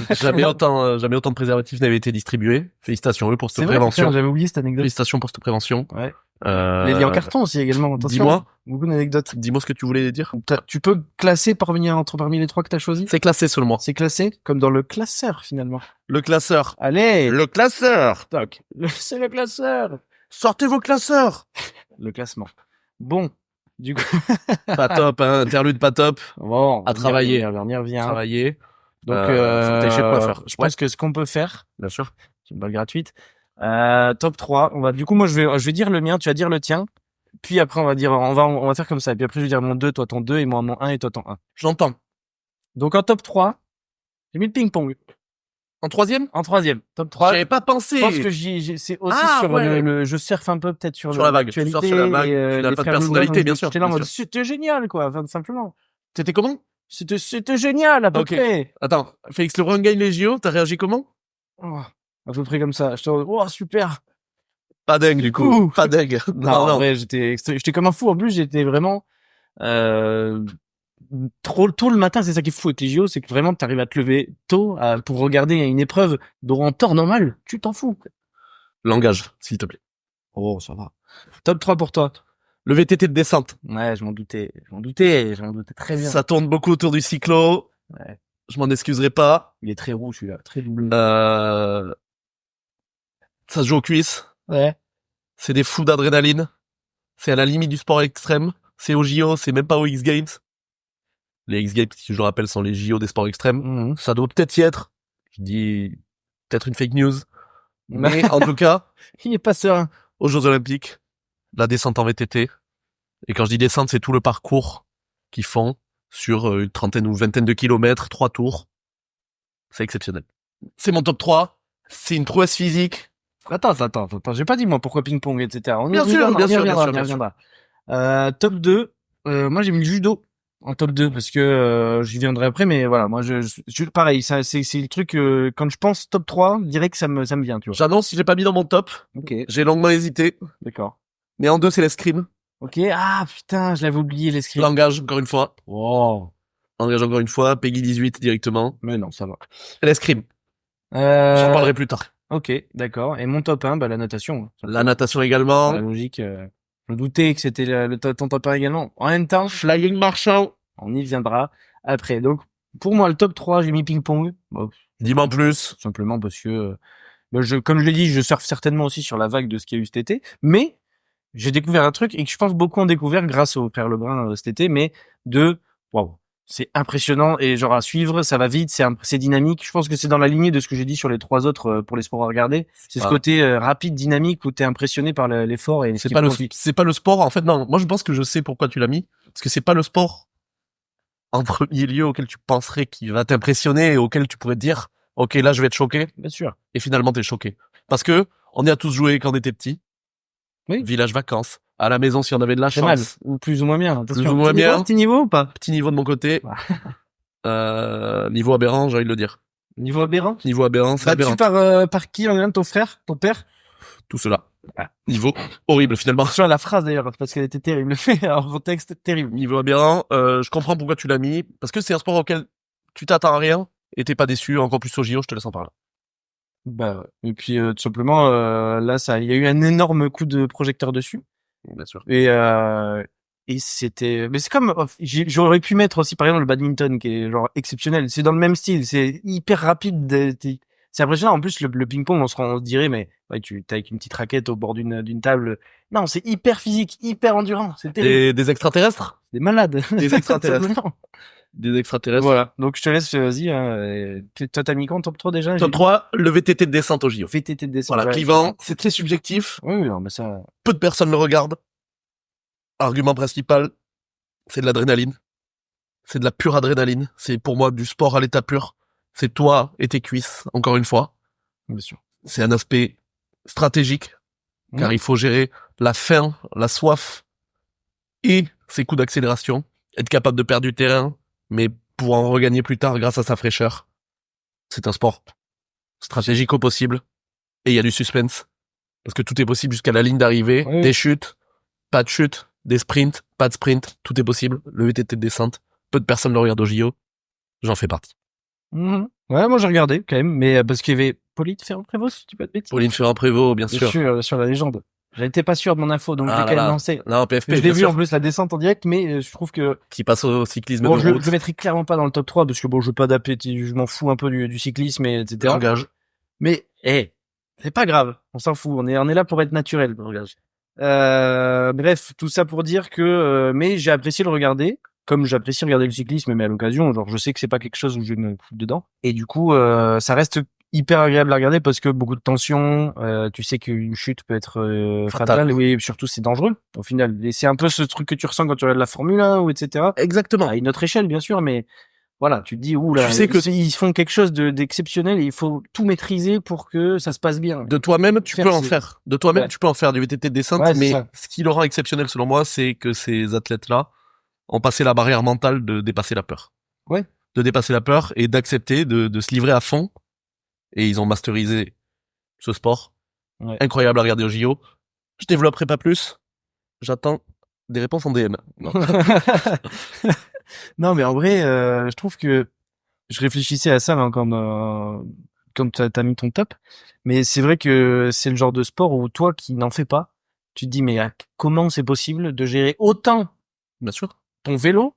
c'est... jamais autant de préservatifs n'avaient été distribués. Félicitations à eux pour C'est cette vrai, prévention. putain, j'avais oublié cette anecdote. Félicitations pour cette prévention. Ouais. Euh, Les liés en carton aussi, également, attention. Dis-moi, Beaucoup d'anecdotes. dis-moi ce que tu voulais dire. Tu peux classer parmi les 3 que t'as choisis? C'est classé seulement. C'est classé comme dans le classeur, finalement. Le classeur. Allez! Le classeur. Toc. C'est le classeur! Sortez vos classeurs. Le classement. Bon. Du coup, Pas top, hein. Interlude pas top. bon. À travailler. On y revient. Travailler. Donc, Faut que t'ailles chez le coiffeur. je pense que ce qu'on peut faire, Bien sûr. c'est une balle gratuite. Top 3. Du coup, moi, je vais dire le mien, tu vas dire le tien. Puis après, on va faire comme ça. Et puis après, je vais dire mon 2, toi ton 2, et moi mon 1 et toi ton 1. J'entends. Donc, en top 3, j'ai mis le ping-pong. En troisième? En troisième. Top 3. J'avais pas pensé. Je pense que c'est aussi Ah, sur ouais. je surfe un peu peut-être sur Sur la vague. Tu l'actualité surfes sur la vague. et, Tu n'as les pas de frères personnalité, Loudon. bien sûr, J'étais là en bien mode, c'était génial, quoi, enfin, simplement. T'étais comment? C'était génial, à peu Ok. près. Attends. Félix Lebrun gagne les JO. T'as réagi comment? Oh, à peu près comme ça. J'étais en mode, oh, super. Pas dingue, du coup. Ouh. Pas dingue. Non, en vrai, j'étais comme un fou. En plus, j'étais vraiment, trop tôt le matin. C'est ça qui est fou avec les JO, c'est que vraiment, t'arrives à te lever tôt, pour regarder une épreuve dont en temps normal, tu t'en fous. Langage, s'il te plaît. Oh, ça va. Top 3 pour toi. Le VTT de descente. Ouais, je m'en doutais très bien. Ça tourne beaucoup autour du cyclo. Ouais. Je m'en excuserai pas. Il est très roux, celui-là. Très double. Ça se joue aux cuisses. Ouais. C'est des fous d'adrénaline. C'est à la limite du sport extrême. C'est aux JO, c'est même pas aux X Games. Les X Games, qui je le rappelle, sont les JO des sports extrêmes. Mhm. Ça doit peut-être y être. Je dis peut-être une fake news. Mais en tout cas, Il est pas serein. aux Jeux Olympiques, la descente en VTT. Et quand je dis descente, c'est tout le parcours qu'ils font sur une trentaine ou vingtaine de kilomètres, 3 tours. C'est exceptionnel. C'est mon top 3. C'est une prouesse physique. Attends. J'ai pas dit, moi, pourquoi ping-pong, etc. Bien sûr, bien sûr, bien sûr. Top 2. Moi, j'ai mis le judo en top 2 parce que, j'y viendrai après, mais voilà, moi, pareil, ça, c'est le truc, quand je pense top 3, je dirais que ça me vient, tu vois. J'annonce, si j'ai pas mis dans mon top, Ok. j'ai longuement hésité. D'accord. Mais en 2, c'est l'escrime. Ok. Ah, putain, je l'avais oublié, l'escrime. Langage, encore une fois. Oh. Engage encore une fois. Peggy 18 directement. Mais non, ça va. L'escrime. J'en parlerai plus tard. Ok, d'accord. Et mon top 1, la natation. La natation également. La logique, je me doutais que c'était ton top 1 également. En même temps, Flying marchand. on y viendra après. Donc, pour moi, le top 3, j'ai mis ping-pong. Bon, Dis-moi en plus. tout simplement parce que, comme je l'ai dit, je surfe certainement aussi sur la vague de ce qu'il y a eu cet été. Mais, j'ai découvert un truc et que je pense beaucoup ont découvert grâce au Frère Lebrun cet été, mais waouh. C'est impressionnant et genre à suivre, ça va vite, c'est dynamique. Je pense que c'est dans la lignée de ce que j'ai dit sur les 3 autres pour les sports à regarder. C'est ce Ah. côté rapide, dynamique où t'es impressionné par l'effort et C'est pas le sport. En fait, non. Moi, je pense que je sais pourquoi tu l'as mis. Parce que c'est pas le sport en premier lieu auquel tu penserais qu'il va t'impressionner et auquel tu pourrais te dire, OK, là, je vais être choqué. Bien sûr. Et finalement, t'es choqué. Parce que on y a tous joué quand on était petits. Oui. Village vacances. À la maison, si on avait de la C'est mal chance. ou plus ou moins bien. Attention. Plus ou moins bien. Petit niveau ou pas? Petit niveau de mon côté. Niveau aberrant, j'ai envie de le dire. Niveau aberrant. Niveau aberrant, c'est aberrant. Battu par qui en Irlande, ton frère, ton père? Tout cela. Ah. Niveau horrible, finalement. Attention à la phrase d'ailleurs parce qu'elle était terrible. Alors vos textes terrible. Niveau aberrant, je comprends pourquoi tu l'as mis. Parce que c'est un sport auquel tu t'attends à rien et t'es pas déçu. Encore plus au JO, je te laisse en parler. Et puis tout simplement là il y a eu un énorme coup de projecteur dessus. Bien sûr. Et c'était, mais c'est comme, j'aurais pu mettre aussi, par exemple, le badminton, qui est genre exceptionnel. C'est dans le même style. C'est hyper rapide. C'est impressionnant. En plus, le ping-pong, on se dirait, mais, ouais, t'es avec une petite raquette au bord d'une table. Non, c'est hyper physique, hyper endurant. C'est terrible. Des extraterrestres? Des malades. Des extraterrestres. Simplement. Des extraterrestres. Voilà. Donc, je te laisse, vas-y, toi, t'as mis quoi en top 3 déjà? Top 3, le VTT de descente au JO. VTT de descente. Voilà, Ouais. clivant, c'est très subjectif. Oui, non, mais ça, Peu de personnes le regardent. Argument principal, c'est de l'adrénaline. C'est de la pure adrénaline. C'est pour moi du sport à l'état pur. C'est toi et tes cuisses, encore une fois. bien sûr. C'est un aspect stratégique. car il faut gérer la faim, la soif et ses coups d'accélération, être capable de perdre du terrain, mais pouvoir en regagner plus tard grâce à sa fraîcheur. C'est un sport stratégique au possible, et il y a du suspense, parce que tout est possible jusqu'à la ligne d'arrivée, Oui. des chutes, pas de chutes, des sprints, pas de sprint, tout est possible, le VTT de descente, peu de personnes le regardent au JO, j'en fais partie. Ouais, moi j'ai regardé quand même, mais parce qu'il y avait Pauline Ferrand-Prévôt, si je dis pas de bêtises. Pauline Ferrand-Prévôt, bien Bien sûr. sûr, sur la légende. J'étais pas sûr de mon info, donc je Ah l'ai là quand même là. lancé. Non, PFP, Je l'ai bien vu sûr, en plus la descente en direct, mais je trouve que qui passe au cyclisme bon, de je route. le mettrai clairement pas dans le top 3 parce que bon, je veux pas d'appeler, je m'en fous un peu du cyclisme, et etc. Engage. Mais c'est pas grave, on s'en fout, on est là pour être naturel. Bref, tout ça pour dire que mais j'ai apprécié le regarder, comme j'apprécie regarder le cyclisme, mais à l'occasion, genre je sais que c'est pas quelque chose où je vais me foutre dedans, et du coup ça reste hyper agréable à regarder parce que beaucoup de tension, tu sais qu'une chute peut être fatale, oui, et surtout c'est dangereux au final, et c'est un peu ce truc que tu ressens quand tu regardes la Formule 1 ou etc. Exactement. À une autre échelle bien sûr, mais voilà, tu te dis là, Tu sais que ils font quelque chose d'exceptionnel et il faut tout maîtriser pour que ça se passe bien. de toi-même, tu peux en c'est- faire. De toi-même, Ouais. tu peux en faire du VTT de descente, Ouais, c'est mais ça. ce qui le rend exceptionnel selon moi, c'est que ces athlètes-là ont passé la barrière mentale de dépasser la peur. Ouais. De dépasser la peur et d'accepter de se livrer à fond. Et ils ont masterisé ce sport. Ouais. Incroyable à regarder au JO. Je développerai pas plus. J'attends des réponses en DM. Non. Non, mais en vrai, je trouve que je réfléchissais à ça là, quand t'as mis ton top. Mais c'est vrai que c'est le genre de sport où toi qui n'en fais pas, tu te dis mais comment c'est possible de gérer autant Bien sûr. ton vélo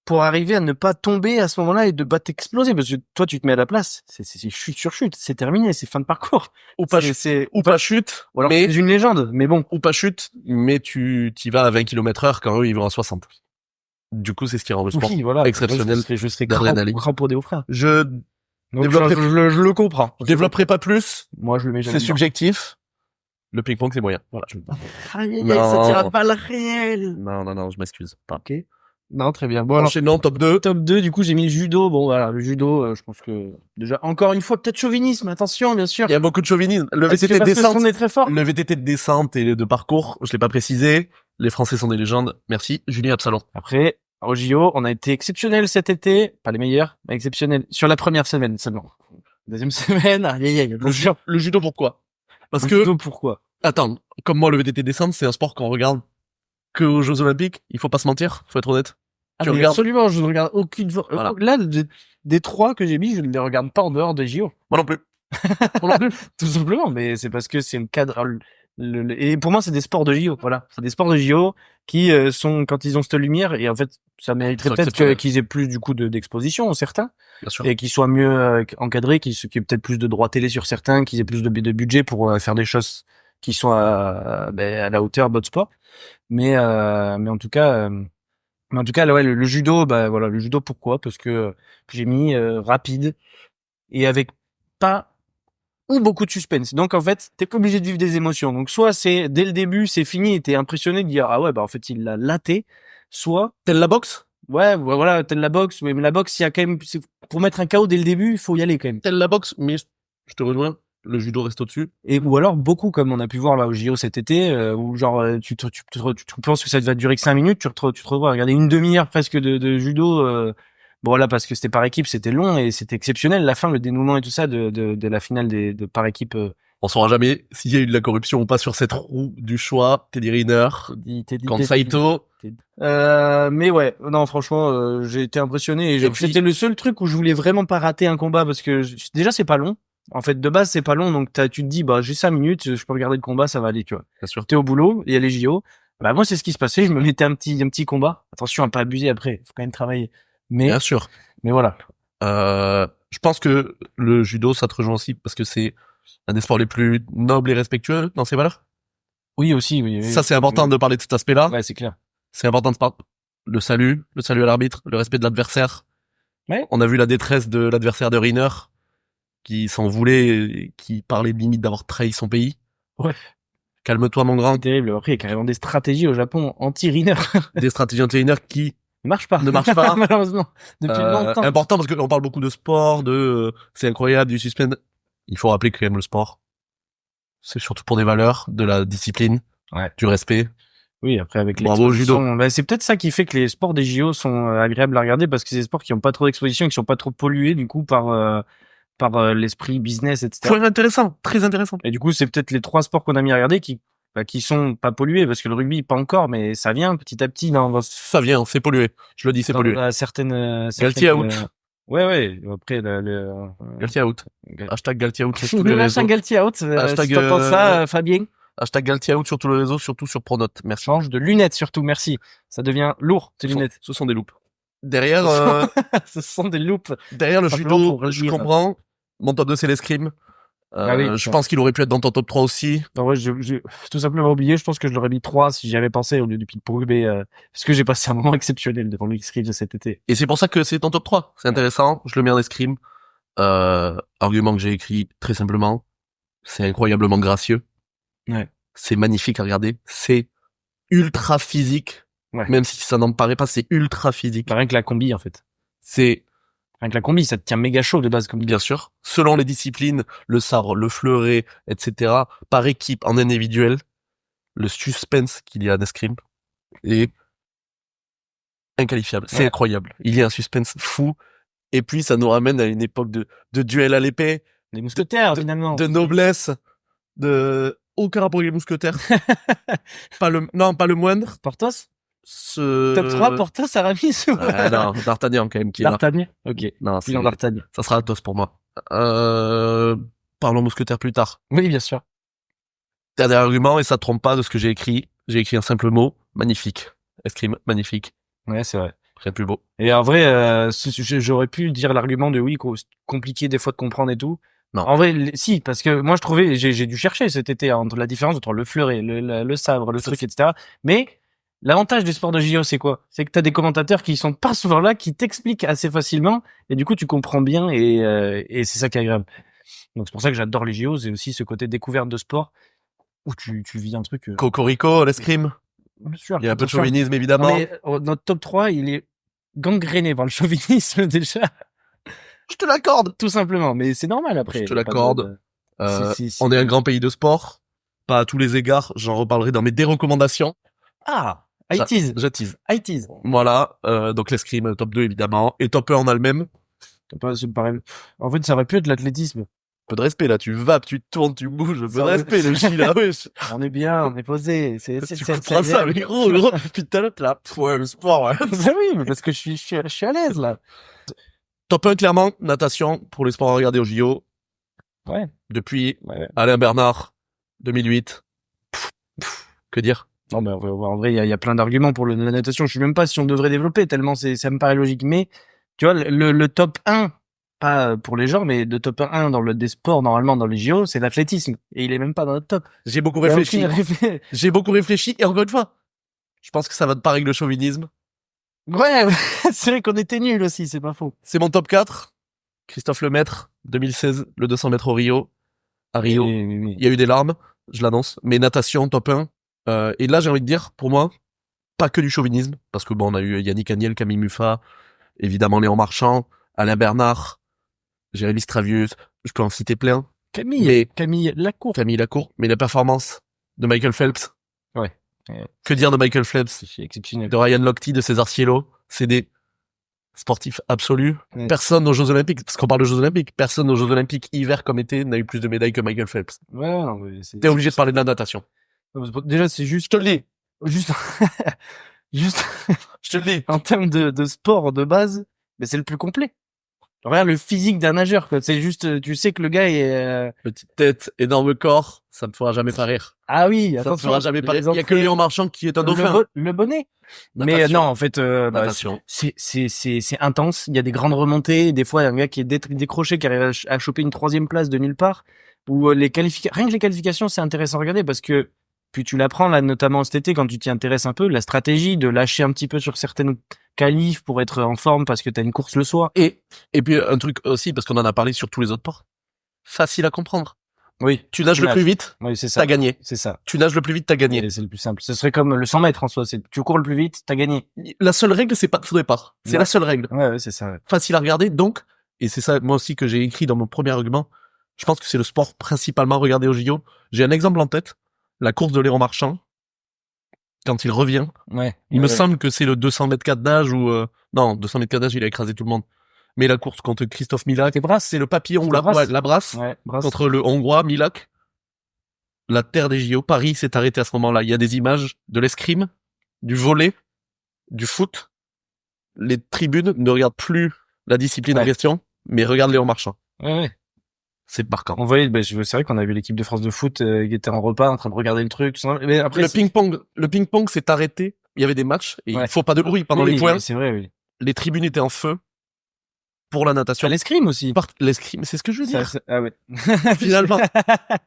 pour arriver à ne pas tomber à ce moment-là et de pas t'exploser, parce que toi tu te mets à la place, c'est chute sur chute, c'est terminé, c'est fin de parcours. Ou pas, C'est ou pas chute, ou alors mais, c'est une légende, mais bon. ou pas chute, mais tu t'y vas à 20 km/h quand eux ils vont à 60. Du coup, c'est ce qui rend le sport Oui, voilà. exceptionnel. Je serais d'adrénaline. crampé aux frères. Je Donc Développerai- je le comprends. je développerai pas plus. Moi, je le mets jamais C'est dedans. subjectif. Le ping-pong, c'est moyen. Voilà. Ça tira pas le réel. Non, je m'excuse. Pas. Ok. Non, très bien. Bon, alors, Enchaînant, top 2. top 2, du coup, j'ai mis le judo. Bon, voilà, le judo, je pense que, déjà, encore une fois, peut-être chauvinisme, attention, bien sûr. Il y a beaucoup de chauvinisme. Le Parce que VTT de descente. on est très fort. Le VTT de descente et de parcours, je l'ai pas précisé. Les Français sont des légendes. Merci. Julien Absalon. Après, au JO, on a été exceptionnels cet été. Pas les meilleurs, mais exceptionnels. Sur la première semaine seulement. Deuxième semaine, aïe, aïe, aïe. Le judo, pourquoi? Parce Le que, judo, pourquoi? attends, comme moi, le VTT de descente, c'est un sport qu'on regarde que aux Jeux Olympiques. Il faut pas se mentir. Faut être honnête. Ah, Tu mais regardes- absolument, je ne regarde aucune. Voilà. Là, des trois que j'ai mis, je ne les regarde pas en dehors des JO. Moi non plus. Moi non plus. Tout simplement, mais c'est parce que c'est un cadre. Et pour moi, c'est des sports de JO. Voilà, c'est des sports de JO qui sont quand ils ont cette lumière, et en fait, ça mériterait Ils sont peut-être exceptionnels. qu'ils aient plus du coup d'exposition, certains, Bien sûr. et qu'ils soient mieux encadrés, qu'il y ait peut-être plus de droits télé sur certains, qu'ils aient plus de budget pour faire des choses qui sont à la hauteur d'autres sports. Mais en tout cas. Mais en tout cas, là, ouais, le judo, bah voilà, le judo, pourquoi? Parce que j'ai mis rapide et avec pas ou beaucoup de suspense. Donc en fait, t'es pas obligé de vivre des émotions. Donc soit c'est dès le début, c'est fini et t'es impressionné de dire ah ouais, bah en fait il l'a laté. Soit Tel la boxe? ouais, voilà, t'as de la boxe, mais la boxe, il y a quand même pour mettre un KO dès le début, il faut y aller quand même. Tel la boxe, mais je te rejoins. Le judo reste au-dessus. Et ou alors beaucoup comme on a pu voir là au JO cet été, où genre tu penses que ça va durer que 5 minutes, tu te retrouves à regarder une demi-heure presque de judo. Bon là parce que c'était par équipe, c'était long et c'était exceptionnel. La fin, le dénouement et tout ça de la finale de par équipe. On saura jamais s'il y a eu de la corruption ou pas sur cette roue du choix. Teddy Riner contre Saito. Mais ouais, non franchement, j'ai été impressionné et puis- c'était le seul truc où je voulais vraiment pas rater un combat parce que déjà c'est pas long. En fait, de base, c'est pas long, donc tu te dis, bah, j'ai 5 minutes, je peux regarder le combat, ça va aller, tu vois. Bien sûr. T'es au boulot, il y a les JO. Bah, moi, c'est ce qui se passait, je me mettais un petit combat. Attention à pas abuser après, faut quand même travailler. Bien sûr. Mais voilà. Je pense que le judo, ça te rejoint aussi parce que c'est un des sports les plus nobles et respectueux dans ses valeurs. Oui, aussi, oui. Ça, c'est important de parler de cet aspect-là. Ouais, c'est clair. C'est important de parler le salut à l'arbitre, le respect de l'adversaire. Ouais. On a vu la détresse de l'adversaire de Riner qui s'en voulait, et qui parlait limite d'avoir trahi son pays. Ouais. Calme-toi, mon grand. C'est terrible. Après, il y a carrément des stratégies au Japon anti-Riner. Des stratégies anti-Riner qui Ne marchent pas. ne marchent pas. Malheureusement. Depuis longtemps. Important parce qu'on parle beaucoup de sport, c'est incroyable, du suspense. Il faut rappeler que quand même le sport, C'est surtout pour des valeurs, de la discipline, Ouais. du respect. Oui, après avec Bravo au l'exposition, bah, c'est peut-être ça qui fait que les sports des JO sont agréables à regarder parce que c'est des sports qui ont pas trop d'exposition, qui sont pas trop pollués du coup par l'esprit business, etc. Point intéressant, très intéressant. Et du coup, c'est peut-être les 3 sports qu'on a mis à regarder qui sont pas pollués parce que le rugby pas encore, mais ça vient petit à petit dans Ça vient, c'est pollué. Je le dis, c'est pollué. certaines Galtier out. Ouais. Après Galtier out. Gal- Hashtag Galtier out sur tous les le réseaux. hashtag Galtier out. Hashtag, Si t'entends ça, Fabien, Hashtag Galtier out sur tous les réseaux, surtout sur Pronote. Merci. change de lunettes surtout. Merci. Ça devient lourd tes lunettes. Ce sont des loupes. Derrière, Ce sont des loupes. derrière le Simplement judo, pour le je dire. comprends. Mon top 2, c'est l'escrime. Ah oui, je pense qu'il aurait pu être dans ton top 3 aussi. En vrai, j'ai tout simplement oublié. Je pense que je l'aurais mis 3 si j'y avais pensé au lieu du ping-pong, mais parce que j'ai passé un moment exceptionnel devant l'escrime de cet été. Et c'est pour ça que c'est ton top 3. C'est intéressant. Je le mets en escrime. Argument que j'ai écrit très simplement. C'est incroyablement gracieux. Ouais. C'est magnifique à regarder. C'est ultra physique. Ouais. Même si ça n'en paraît pas, c'est ultra physique. Rien que la combi, en fait. C'est, Rien que la combi, ça te tient méga chaud de base comme bien sûr, selon les disciplines, le sabre, le fleuret, etc., par équipe, en individuel, le suspense qu'il y a en escrime est inqualifiable. C'est Ouais. incroyable. Il y a un suspense fou. Et puis, ça nous ramène à une époque de duel à l'épée, les mousquetaires, finalement. de noblesse, de aucun rapport avec les mousquetaires. pas le moindre. Porthos? Top 3, Porthos, Aramis ou... Non, D'Artagnan quand même qui est là. D'Artagnan? Ok. Non, c'est, Bilan d'Artagnan. ça sera Athos pour moi. Parlons mousquetaires plus tard. Oui, bien sûr. Dernier argument, et ça trompe pas de ce que j'ai écrit. J'ai écrit un simple mot, magnifique. Escrime, magnifique. Ouais, c'est vrai. Rien de plus beau. Et en vrai, j'aurais pu dire l'argument de oui, compliqué des fois de comprendre et tout. Non. En vrai, si, parce que moi je trouvais, j'ai dû chercher cet été entre la différence entre le fleuret, le sabre, le Ça, truc, c'est- etc. Mais l'avantage des sports de JO, c'est quoi? C'est que t'as des commentateurs qui sont pas souvent là, qui t'expliquent assez facilement, et du coup tu comprends bien, et c'est ça qui est agréable. Donc c'est pour ça que j'adore les JO, c'est aussi ce côté découverte de sport où tu vis un truc. Cocorico, l'escrime. Bien sûr, Il y a un peu de bien sûr. chauvinisme, évidemment. Non, mais notre top 3, il est gangréné par le chauvinisme déjà. Je te l'accorde. Tout simplement, mais c'est normal après. Je te Y a pas l'accorde. Si. On est un grand pays de sport. Pas à tous les égards. J'en reparlerai dans mes dérecommandations. Ah, I tease. Je tease. I tease. Voilà. Donc l'escrime, top 2, évidemment. Et top 1, on a le même. Ça me paraît... En fait, ça aurait pu être l'athlétisme. Peu de respect, là. Tu vapes, tu tournes, tu bouges. Peu de Ça- respect, le J, là. Wesh. On est bien, on est posé. Tu comprends ça, mais gros. Depuis tout à l'heure, t'es là. Pff, ouais, le sport, ouais. Bah oui, mais parce que je suis à l'aise, là. Top 1, clairement, natation, pour les sports à regarder au JO. Ouais. Depuis Ouais. Alain Bernard, 2008. Que dire? Non, mais en vrai, il y a plein d'arguments pour la natation. Je sais même pas si on devrait développer tellement ça me paraît logique. Mais, tu vois, le top 1, pas pour les gens, mais le top 1 des sports, normalement, dans les JO, c'est l'athlétisme. Et il est même pas dans notre top. J'ai beaucoup Il y a réfléchi. aucune réfé- J'ai beaucoup réfléchi, et encore une fois, je pense que ça va de pareil avec le chauvinisme. Ouais, c'est vrai qu'on était nuls aussi, c'est pas faux. C'est mon top 4. Christophe Lemaître, 2016, le 200 mètres au Rio. À Rio. Oui. Il y a eu des larmes, je l'annonce. Mais natation, top 1. Et là, j'ai envie de dire, pour moi, pas que du chauvinisme. Parce que bon, on a eu Yannick Agnel, Camille Muffat, évidemment Léon Marchand, Alain Bernard, Jérémy Stravius. Je peux en citer plein. Camille Lacour. Camille Lacour. Mais la performance de Michael Phelps. Ouais. Que dire de Michael Phelps? C'est exceptionnel. De Ryan Lochte, de César Cielo. C'est des sportifs absolus. Ouais. Personne aux Jeux Olympiques, parce qu'on parle de Jeux Olympiques, personne aux Jeux Olympiques hiver comme été n'a eu plus de médailles que Michael Phelps. Ouais, non, mais T'es obligé de parler de la natation. Déjà, c'est juste. Je te le dis. Juste. Juste. Je te le dis. En termes de sport de base, mais c'est le plus complet. Regarde le physique d'un nageur, quoi. C'est juste, tu sais que le gars est, Petite tête, énorme corps, ça me fera jamais pas rire. ah oui, Ça me attention. fera jamais pas les rire. Il y a que entrées- Léon Marchand qui est un dauphin. le bonnet. Mais Natation. non, en fait, Natation. c'est intense. Il y a des grandes remontées. Des fois, il y a un gars qui est décroché, qui arrive à choper une 3e place de nulle part. Ou rien que les qualifications, c'est intéressant à regarder parce que puis tu l'apprends là, notamment cet été, quand tu t'y intéresses un peu, la stratégie de lâcher un petit peu sur certaines qualifs pour être en forme parce que t'as une course le soir. Et puis un truc aussi, parce qu'on en a parlé sur tous les autres sports. Facile à comprendre. Oui, Tu nages le plus vite, oui, c'est ça. t'as gagné. C'est ça. Tu nages le plus vite, t'as gagné. Et c'est le plus simple. Ce serait comme le 100 mètres en soi. C'est tu cours le plus vite, t'as gagné. La seule règle, c'est pas de faux départ. C'est Ouais. la seule règle. Ouais, c'est ça. Ouais. Facile à regarder, donc, et c'est ça, moi aussi, que j'ai écrit dans mon premier argument, Je pense que c'est le sport principalement regardé au JO. J'ai un exemple en tête. La course de Léon Marchand. Quand il revient. Ouais. Il me semble que c'est le 200 mètres 4 nage ou, non, 200 mètres 4 nage, il a écrasé tout le monde. Mais la course contre Christophe Milak. C'est le papillon, la brasse. Ouais, brasse. Contre le Hongrois, Milak. La terre des JO. Paris s'est arrêté à ce moment-là. Il y a des images de l'escrime, du volley, du foot. Les tribunes ne regardent plus la discipline en question, mais regardent Léon Marchand. Ouais. C'est marquant. On voyait, c'est vrai qu'on a vu l'équipe de France de foot qui était en repas en train de regarder le truc. Mais après, le ping-pong s'est arrêté. Il y avait des matchs et il faut pas de bruit pendant les points. C'est vrai, oui. Les tribunes étaient en feu pour la natation. L'escrime aussi. L'escrime, c'est ce que je veux dire. Ah ouais. Finalement,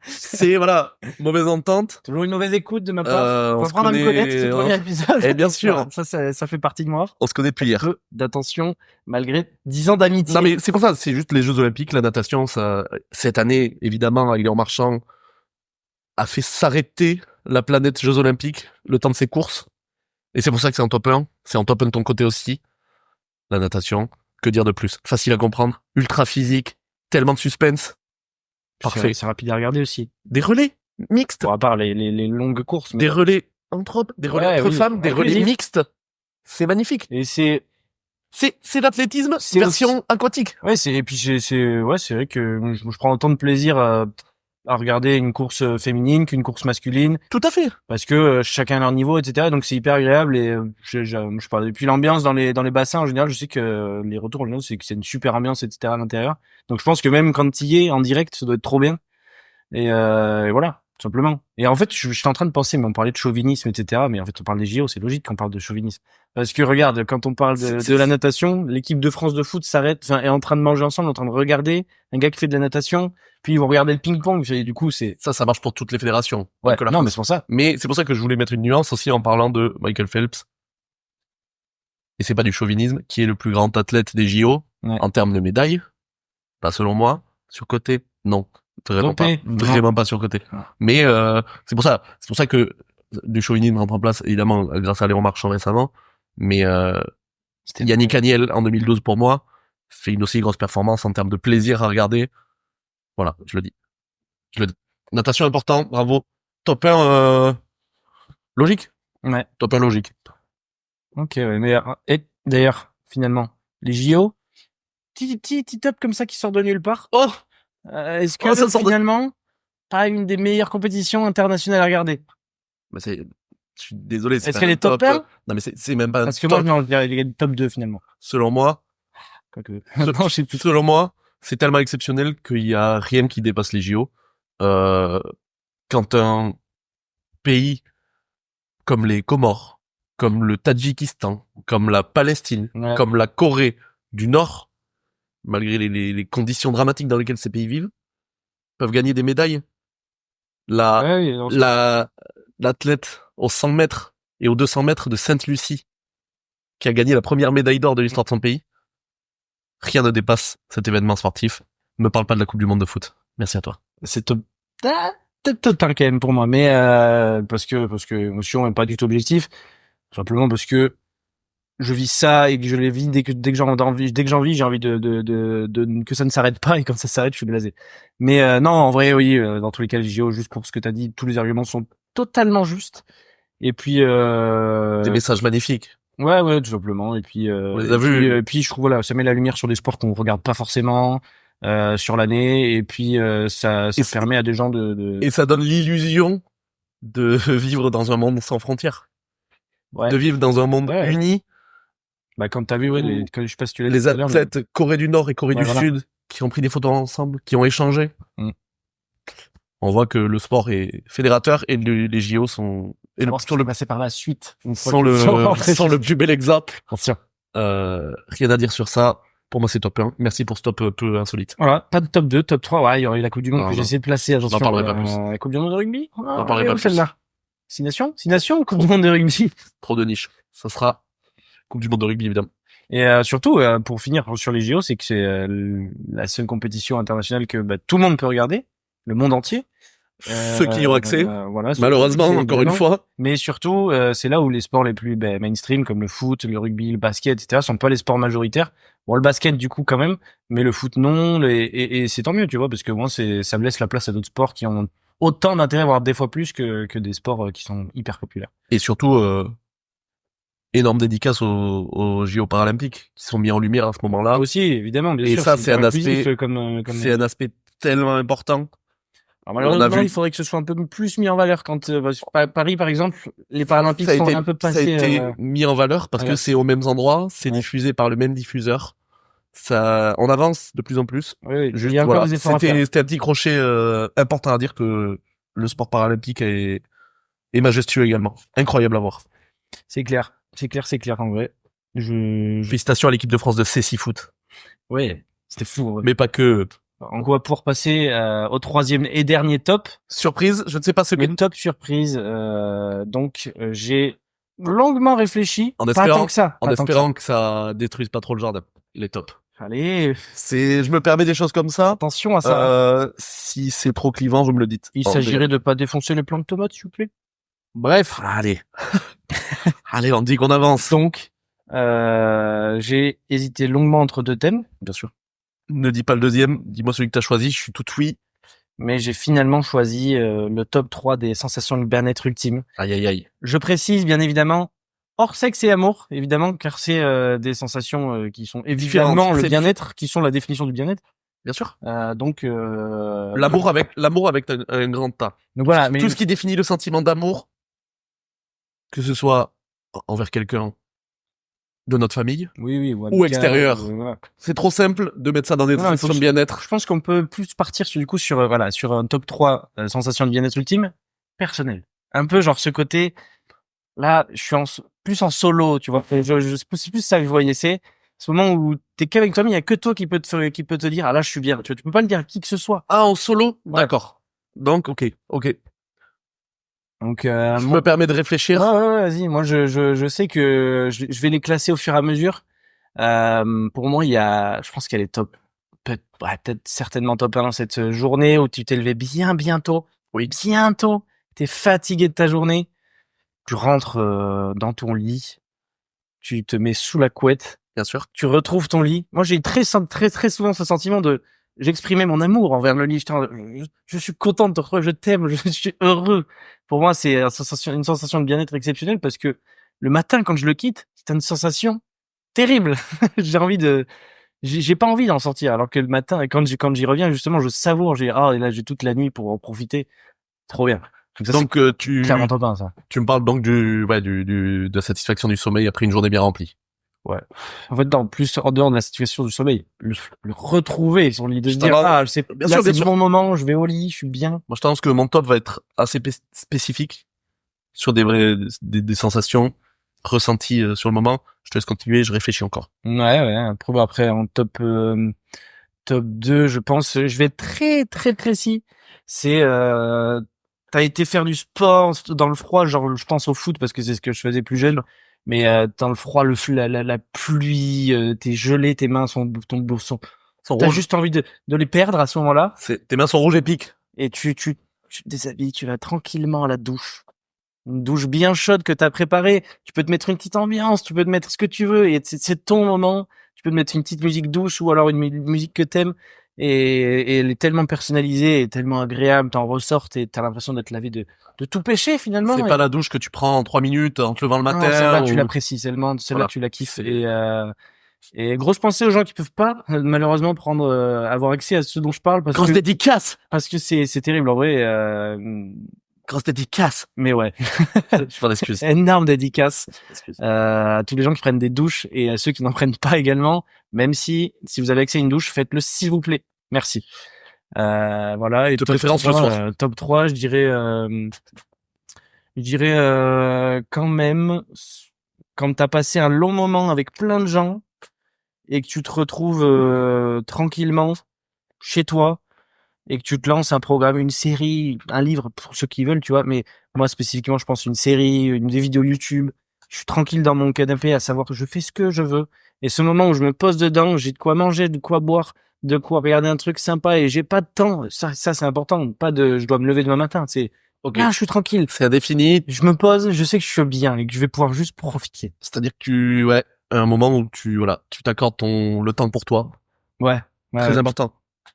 c'est voilà, mauvaise entente. Toujours une mauvaise écoute de ma part. Faut apprendre à me connaître, c'est le premier épisode. Et bien sûr. Ça fait partie de moi. On se connaît depuis hier. Peu d'attention, malgré 10 ans d'amitié. Non mais c'est pour ça, c'est juste les Jeux Olympiques, la natation, ça, cette année, évidemment, Léon Marchand a fait s'arrêter la planète Jeux Olympiques le temps de ses courses. Et c'est pour ça que c'est en top 1. C'est en top 1 de ton côté aussi. La natation. Que dire de plus? Facile à comprendre. Ultra physique. Tellement de suspense. Parfait. C'est rapide à regarder aussi. Des relais mixtes. Bon, à part les longues courses. Des relais entre hommes, des relais entre femmes, des relais mixtes. C'est magnifique. Et c'est l'athlétisme version aquatique. Ouais, c'est vrai que je prends autant de plaisir à regarder une course féminine qu'une course masculine. Tout à fait. Parce que chacun à leur niveau, etc. Donc c'est hyper agréable et je sais pas. Et puis l'ambiance dans les bassins en général, je sais que les retours en général, c'est que c'est une super ambiance, etc. à l'intérieur. Donc je pense que même quand tu y es en direct, ça doit être trop bien. Et voilà, tout simplement. Et en fait, je suis en train de penser, mais on parlait de chauvinisme, etc. Mais en fait, on parle des JO, c'est logique qu'on parle de chauvinisme. Parce que regarde, quand on parle de la natation, l'équipe de France de foot s'arrête, est en train de manger ensemble, en train de regarder un gars qui fait de la natation, puis ils vont regarder le ping-pong. Et du coup, ça marche pour toutes les fédérations. Ouais. Non, mais c'est pour ça. Mais c'est pour ça que je voulais mettre une nuance aussi en parlant de Michael Phelps. Et c'est pas du chauvinisme, qui est le plus grand athlète des JO en termes de médailles. Pas selon moi. Surcoté, non. Vraiment pas surcoté. Mais c'est pour ça que du chauvinisme rentre en place, évidemment, grâce à Léon Marchand récemment. Mais Yannick Agnel, en 2012, pour moi, fait une aussi grosse performance en termes de plaisir à regarder. Voilà, je le dis. Natation important, bravo. Top 1 logique. Ouais. Top 1 logique. Ok, ouais, mais et d'ailleurs, finalement, les JO, petit top comme ça qui sort de nulle part. Oh, est-ce que finalement, pas une des meilleures compétitions internationales à regarder? Bah je suis désolé. Est-ce qu'elle est top 1? Non, mais c'est même pas. Parce que moi, je dirais top 2 finalement. Selon moi. Selon moi, c'est tellement exceptionnel qu'il y a rien qui dépasse les JO. Quand un pays comme les Comores, comme le Tadjikistan, comme la Palestine, comme la Corée du Nord, malgré les conditions dramatiques dans lesquelles ces pays vivent, peuvent gagner des médailles. L'athlète aux 100 mètres et aux 200 mètres de Sainte-Lucie, qui a gagné la première médaille d'or de l'histoire de son pays, rien ne dépasse cet événement sportif. Ne me parle pas de la Coupe du Monde de foot. Merci à toi. C'est top. Peut-être top 1 quand même pour moi, mais parce que émotion est pas du tout objectif. Simplement parce que je vis ça et que je les vis dès que j'en envie, j'ai envie de que ça ne s'arrête pas, et quand ça s'arrête, je suis blasé. Mais non, en vrai, oui, dans tous les cas, les JO, juste pour ce que t'as dit, tous les arguments sont totalement justes. Et puis des messages magnifiques. Ouais, tout simplement. Et puis on les a vus. Et puis je trouve ça met la lumière sur des sports qu'on regarde pas forcément sur l'année, et puis ça permet à des gens et ça donne l'illusion de vivre dans un monde sans frontières. Ouais. De vivre dans un monde uni. Bah, quand t'as vu, je sais pas si tu l'as dit. Les athlètes Corée du Nord et Corée du Sud qui ont pris des photos ensemble, qui ont échangé. On voit que le sport est fédérateur et les JO sont... Et le sport passer par la suite. Sans le plus bel exemple. Rien à dire sur ça. Pour moi, c'est top 1. Merci pour ce top peu insolite. Voilà. Pas de top 2, top 3. Ouais, il y aurait eu la Coupe du Monde que j'ai essayé de placer. Attention. J'en parlerai pas plus. La Coupe du Monde de rugby? J'en parlerai pas plus. Celle-là. 6 nations ou Coupe du Monde de rugby? Trop de niche. Ça sera Coupe du Monde de rugby, évidemment. Et surtout, pour finir sur les JO, c'est que c'est la seule compétition internationale que tout le monde peut regarder, le monde entier. Ceux qui y ont accès, voilà, malheureusement, c'est encore une évidemment. fois. Mais surtout, c'est là où les sports les plus mainstream, comme le foot, le rugby, le basket, etc., sont pas les sports majoritaires. Bon, le basket, du coup, quand même, mais le foot, non. Et c'est tant mieux, tu vois, parce que moi, ça me laisse la place à d'autres sports qui ont autant d'intérêt, voire des fois plus que des sports qui sont hyper populaires. Et surtout, énorme dédicace aux JO paralympiques qui sont mis en lumière à ce moment-là. Aussi, évidemment, bien Et sûr. ça, c'est un inclusif, aspect- comme C'est un aspect tellement important. Alors, On a malheureusement, vu- il faudrait que ce soit un peu plus mis en valeur quand Paris, par exemple, les Paralympiques sont un peu ça a passés. été mis en valeur parce que ouais. c'est aux mêmes endroits, c'est Ouais. diffusé par le même diffuseur. Ça, on avance de plus en plus. Oui, oui, il Juste, y a encore voilà. des efforts à faire. C'était un petit crochet important à dire que le sport paralympique est majestueux également. Incroyable à voir. C'est clair, en vrai. Félicitations à l'équipe de France de C6 Foot. Ouais, c'était fou. Ouais. Mais pas que. On va pouvoir passer au troisième et dernier top. Surprise, je ne sais pas ce que... Mais top surprise. J'ai longuement réfléchi. En Pas espérant- tant que ça. En pas tant que espérant que ça détruise pas trop le jardin. Il est top. ça. Allez, Je me permets des choses comme ça. attention à ça. Si c'est trop clivant, vous me le dites. Il s'agirait de pas défoncer les plants de tomates, s'il vous plaît. Bref. Allez. Allez, on dit qu'on avance. Donc, j'ai hésité longuement entre deux thèmes, Bien sûr. Ne dis pas le deuxième. Dis-moi celui que t'as choisi. Je suis tout oui. mais j'ai finalement choisi le top 3 des sensations de bien-être ultimes. Aïe, aïe, aïe. Je précise, bien évidemment, hors sexe et amour, évidemment, car c'est des sensations qui sont évidemment Différentes. le C'est bien-être, qui sont la définition du bien-être. Bien sûr. Donc L'amour avec un grand tas. donc voilà, mais Tout ce qui définit le sentiment d'amour, que ce soit envers quelqu'un de notre famille, oui, ou extérieur. voilà. c'est trop simple de mettre ça dans des Non, il faut sensations de que- bien-être. Je pense qu'on peut plus partir sur un top 3 sensations de bien-être ultime personnel. Un peu genre ce côté là, je suis plus en solo, tu vois. C'est plus ça que je voyais, c'est ce moment où t'es qu'avec toi, mais il y a que toi qui peut te dire ah là je suis bien. Tu vois, tu peux pas le dire à qui que ce soit. Ah, en solo? Ouais. D'accord. Donc, ok. Donc Je me permets de réfléchir. ouais, vas-y. Moi, je sais que je vais les classer au fur et à mesure. Pour moi, je pense qu'elle est top. Peut-être certainement top 1 cette journée où tu t'es levé bien bientôt. Oui, bientôt. T'es fatigué de ta journée. Tu rentres dans ton lit. Tu te mets sous la couette. Bien sûr. Tu retrouves ton lit. Moi, j'ai très souvent ce sentiment j'exprimais mon amour envers le lit. Je suis content de te retrouver, je t'aime, je suis heureux. Pour moi, c'est une sensation de bien-être exceptionnelle parce que le matin, quand je le quitte, c'est une sensation terrible. J'ai pas envie d'en sortir. Alors que le matin, quand j'y reviens, justement, je savoure. Et là, j'ai toute la nuit pour en profiter. Trop bien. Donc, c'est clairement top 1, ça. tu me parles donc de la satisfaction du sommeil après une journée bien remplie. Ouais. En fait, plus en dehors de la situation du sommeil, le retrouver son lit, de se dire, Bien sûr, c'est bien sûr. le bon moment, je vais au lit, je suis bien. Moi, je pense que mon top va être assez spécifique sur des sensations ressenties sur le moment. Je te laisse continuer, je réfléchis encore. Ouais. Après, en top 2, je pense, je vais être très, très précis. C'est, t'as été faire du sport dans le froid, genre, je pense au foot parce que c'est ce que je faisais plus jeune. Mais dans le froid, la pluie, t'es gelé, tes mains sont Sont t'as rouges. juste envie de les perdre à ce moment-là. Tes mains sont rouges et piques. Et tu te déshabilles, tu vas tranquillement à la douche. Une douche bien chaude que t'as préparée. Tu peux te mettre une petite ambiance, tu peux te mettre ce que tu veux. Et c'est ton moment. Tu peux te mettre une petite musique douce ou alors une musique que t'aimes. Et elle est tellement personnalisée et tellement agréable. T'en ressors et t'as l'impression d'être lavé de tout péché finalement. C'est Et- pas la douche que tu prends en 3 minutes en te levant le Non, matin. celle-là, tu ou- l'apprécies seulement. Celle-là, Voilà. tu la kiffes. Et grosse pensée aux gens qui peuvent pas, malheureusement, avoir accès à ce dont je parle Grosse dédicace. parce que c'est terrible en vrai. Grosse dédicace. Mais ouais, Je t'en excuse. énorme dédicace Excuse. à tous les gens qui prennent des douches et à ceux qui n'en prennent pas également. Même si vous avez accès à une douche, faites-le s'il vous plaît. Merci. Voilà. Et De préférence le 3, soir. top 3, je dirais quand même quand t'as passé un long moment avec plein de gens et que tu te retrouves tranquillement chez toi et que tu te lances un programme, une série, un livre pour ceux qui veulent, tu vois. Mais moi spécifiquement, je pense une série, des vidéos YouTube. Je suis tranquille dans mon canapé à savoir que je fais ce que je veux. Et ce moment où je me pose dedans, j'ai de quoi manger, de quoi boire, de quoi regarder un truc sympa et j'ai pas de temps. Ça c'est important. Pas de, je dois me lever demain matin. C'est, Ok. là, je suis tranquille. C'est indéfini. Je me pose, je sais que je suis bien et que je vais pouvoir juste profiter. C'est-à-dire que ouais, un moment où tu t'accordes le temps pour toi. Ouais. Très important.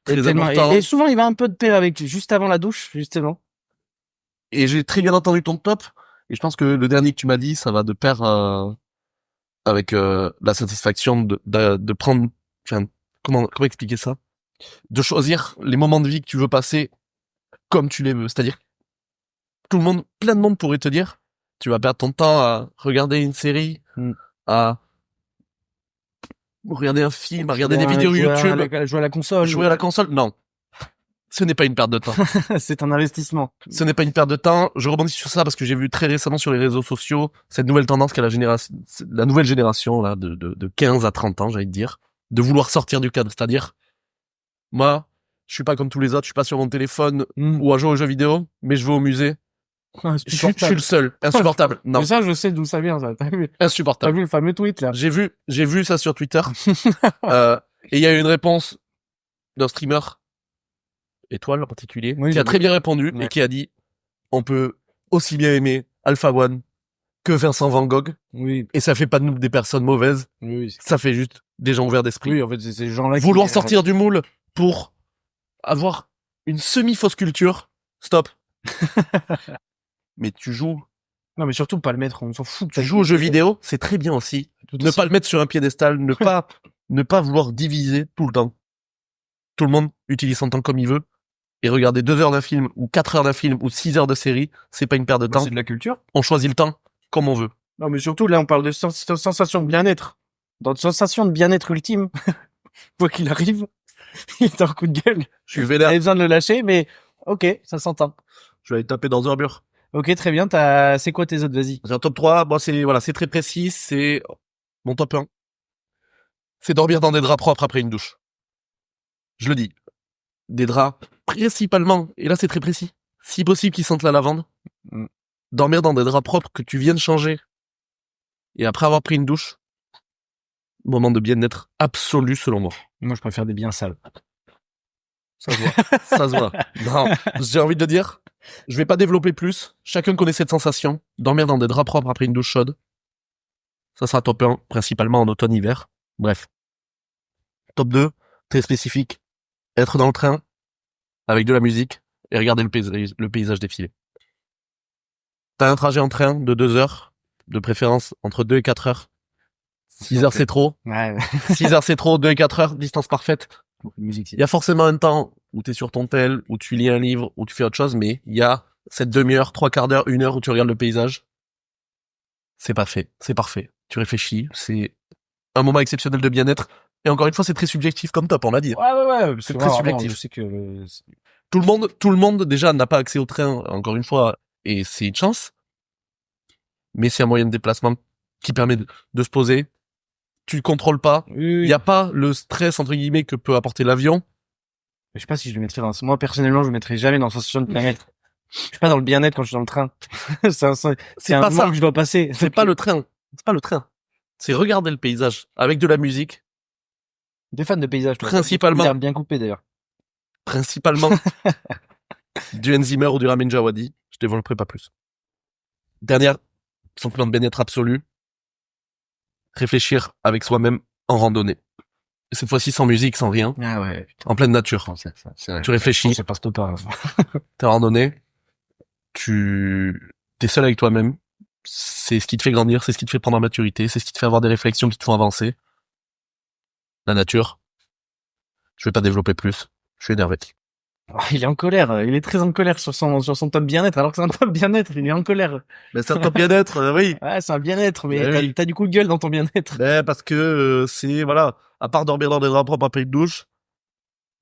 Et, Très tellement- important. et souvent, il va un peu de pair avec, juste avant la douche, justement. Et j'ai très bien entendu ton top. Et je pense que le dernier que tu m'as dit, ça va de pair avec la satisfaction de prendre. Enfin, comment expliquer ça? De choisir les moments de vie que tu veux passer comme tu les veux. C'est-à-dire, plein de monde pourrait te dire, tu vas perdre ton temps à regarder une série, à regarder un film, à regarder des vidéos YouTube, jouer à la console. jouer à la console. Non. Ce n'est pas une perte de temps. C'est un investissement. Ce n'est pas une perte de temps. Je rebondis sur ça parce que j'ai vu très récemment sur les réseaux sociaux cette nouvelle tendance qu'a la nouvelle génération, là, de 15 à 30 ans, j'allais te dire, de vouloir sortir du cadre. C'est-à-dire, moi, je suis pas comme tous les autres, je suis pas sur mon téléphone ou à jouer aux jeux vidéo, mais je vais au musée. Je suis le seul. Insupportable. Non. Mais ça, je sais d'où ça vient, ça. T'as vu Insupportable. le fameux tweet, là? J'ai vu ça sur Twitter. Et il y a eu une réponse d'un streamer, Étoile en particulier, Oui, qui a très bien répondu Ouais. et qui a dit, on peut aussi bien aimer Alpha One que Vincent Van Gogh. Oui. Et ça fait pas de nous des personnes mauvaises. Oui. Ça fait juste des gens ouverts d'esprit. Oui, en fait, c'est ces gens-là qui... Vouloir sortir du moule pour avoir une semi-fausse culture. Stop. Mais tu joues Non, mais surtout pas le mettre, on s'en fout. Tu joues aux jeux vidéo, c'est très bien aussi. Ne pas le mettre sur un piédestal, ne pas vouloir diviser tout le temps. Tout le monde utilise son temps comme il veut. Et regarder 2 heures d'un film, ou 4 heures d'un film, ou 6 heures de série, c'est pas une perte de temps. C'est de la culture. On choisit le temps comme on veut. Non, mais surtout, là, on parle de sensation de bien-être. Dans une sensation de bien-être ultime. Quoi qu'il arrive, il est en coup de gueule. Je suis vénère. J'avais besoin de le lâcher, mais ok, ça s'entend. Je vais aller taper dans un mur. Ok, très bien, c'est quoi tes autres, vas-y? J'ai un top 3. Bon, c'est très précis. C'est mon top 1. C'est dormir dans des draps propres après une douche. Je le dis. Des draps principalement, et là c'est très précis, si possible qu'ils sentent la lavande. Dormir dans des draps propres que tu viens de changer. Et après avoir pris une douche, moment de bien-être absolu selon moi. Moi, je préfère des bien sales. Ça se voit. Ça se voit. Non, j'ai envie de dire, je vais pas développer plus. Chacun connaît cette sensation. Dormir dans des draps propres après une douche chaude. Ça sera top 1, principalement en automne-hiver. Bref. Top 2, très spécifique. Être dans le train, avec de la musique, et regarder le paysage défiler. T'as un trajet en train de 2 heures, de préférence entre 2 et 4 heures. 6 heures c'est trop. Ouais. 6 heures c'est trop, 2 et 4 heures, distance parfaite. Musique. Il y a forcément un temps où t'es sur ton tel, où tu lis un livre, où tu fais autre chose, mais il y a cette demi-heure, 3/4 d'heure, 1 heure où tu regardes le paysage. C'est pas fait, c'est parfait. Tu réfléchis, c'est un moment exceptionnel de bien-être. Et encore une fois, c'est très subjectif comme top, on l'a dit. Ouais. C'est très subjectif. Je sais que... Tout le monde déjà n'a pas accès au train, encore une fois, et c'est une chance. Mais c'est un moyen de déplacement qui permet de se poser. Tu le contrôles pas. Il y a pas le stress, entre guillemets, que peut apporter l'avion. Je sais pas si je le mettrais moi, personnellement, je le mettrais jamais dans la sensation de bien-être. Je suis pas dans le bien-être quand je suis dans le train. c'est un pas moment ça. que je dois passer. C'est pas le train. C'est pas le train. C'est regarder le paysage avec de la musique. Des fans de paysage, toi. Principalement. Bien coupé, d'ailleurs. Principalement du Hans Zimmer ou du Ramin Djawadi. Je développerai pas plus. Dernière sentiment de bien-être absolu. Réfléchir avec soi-même en randonnée. Et cette fois-ci sans musique, sans rien. Ah ouais. Putain. En pleine nature. Tu réfléchis. Ça passe pas. T'es en randonnée. T'es seul avec toi-même. C'est ce qui te fait grandir, c'est ce qui te fait prendre en maturité, c'est ce qui te fait avoir des réflexions qui te font avancer. La nature. Je vais pas développer plus. Je suis énervé. Il est en colère. Il est très en colère sur son top bien-être. Alors que c'est un top bien-être, il est en colère. Mais c'est un top bien-être, oui. Ouais, c'est un bien-être, mais Oui. t'as du coup de gueule dans ton bien-être. Parce que c'est, voilà, à part dormir dans des draps propres après une douche,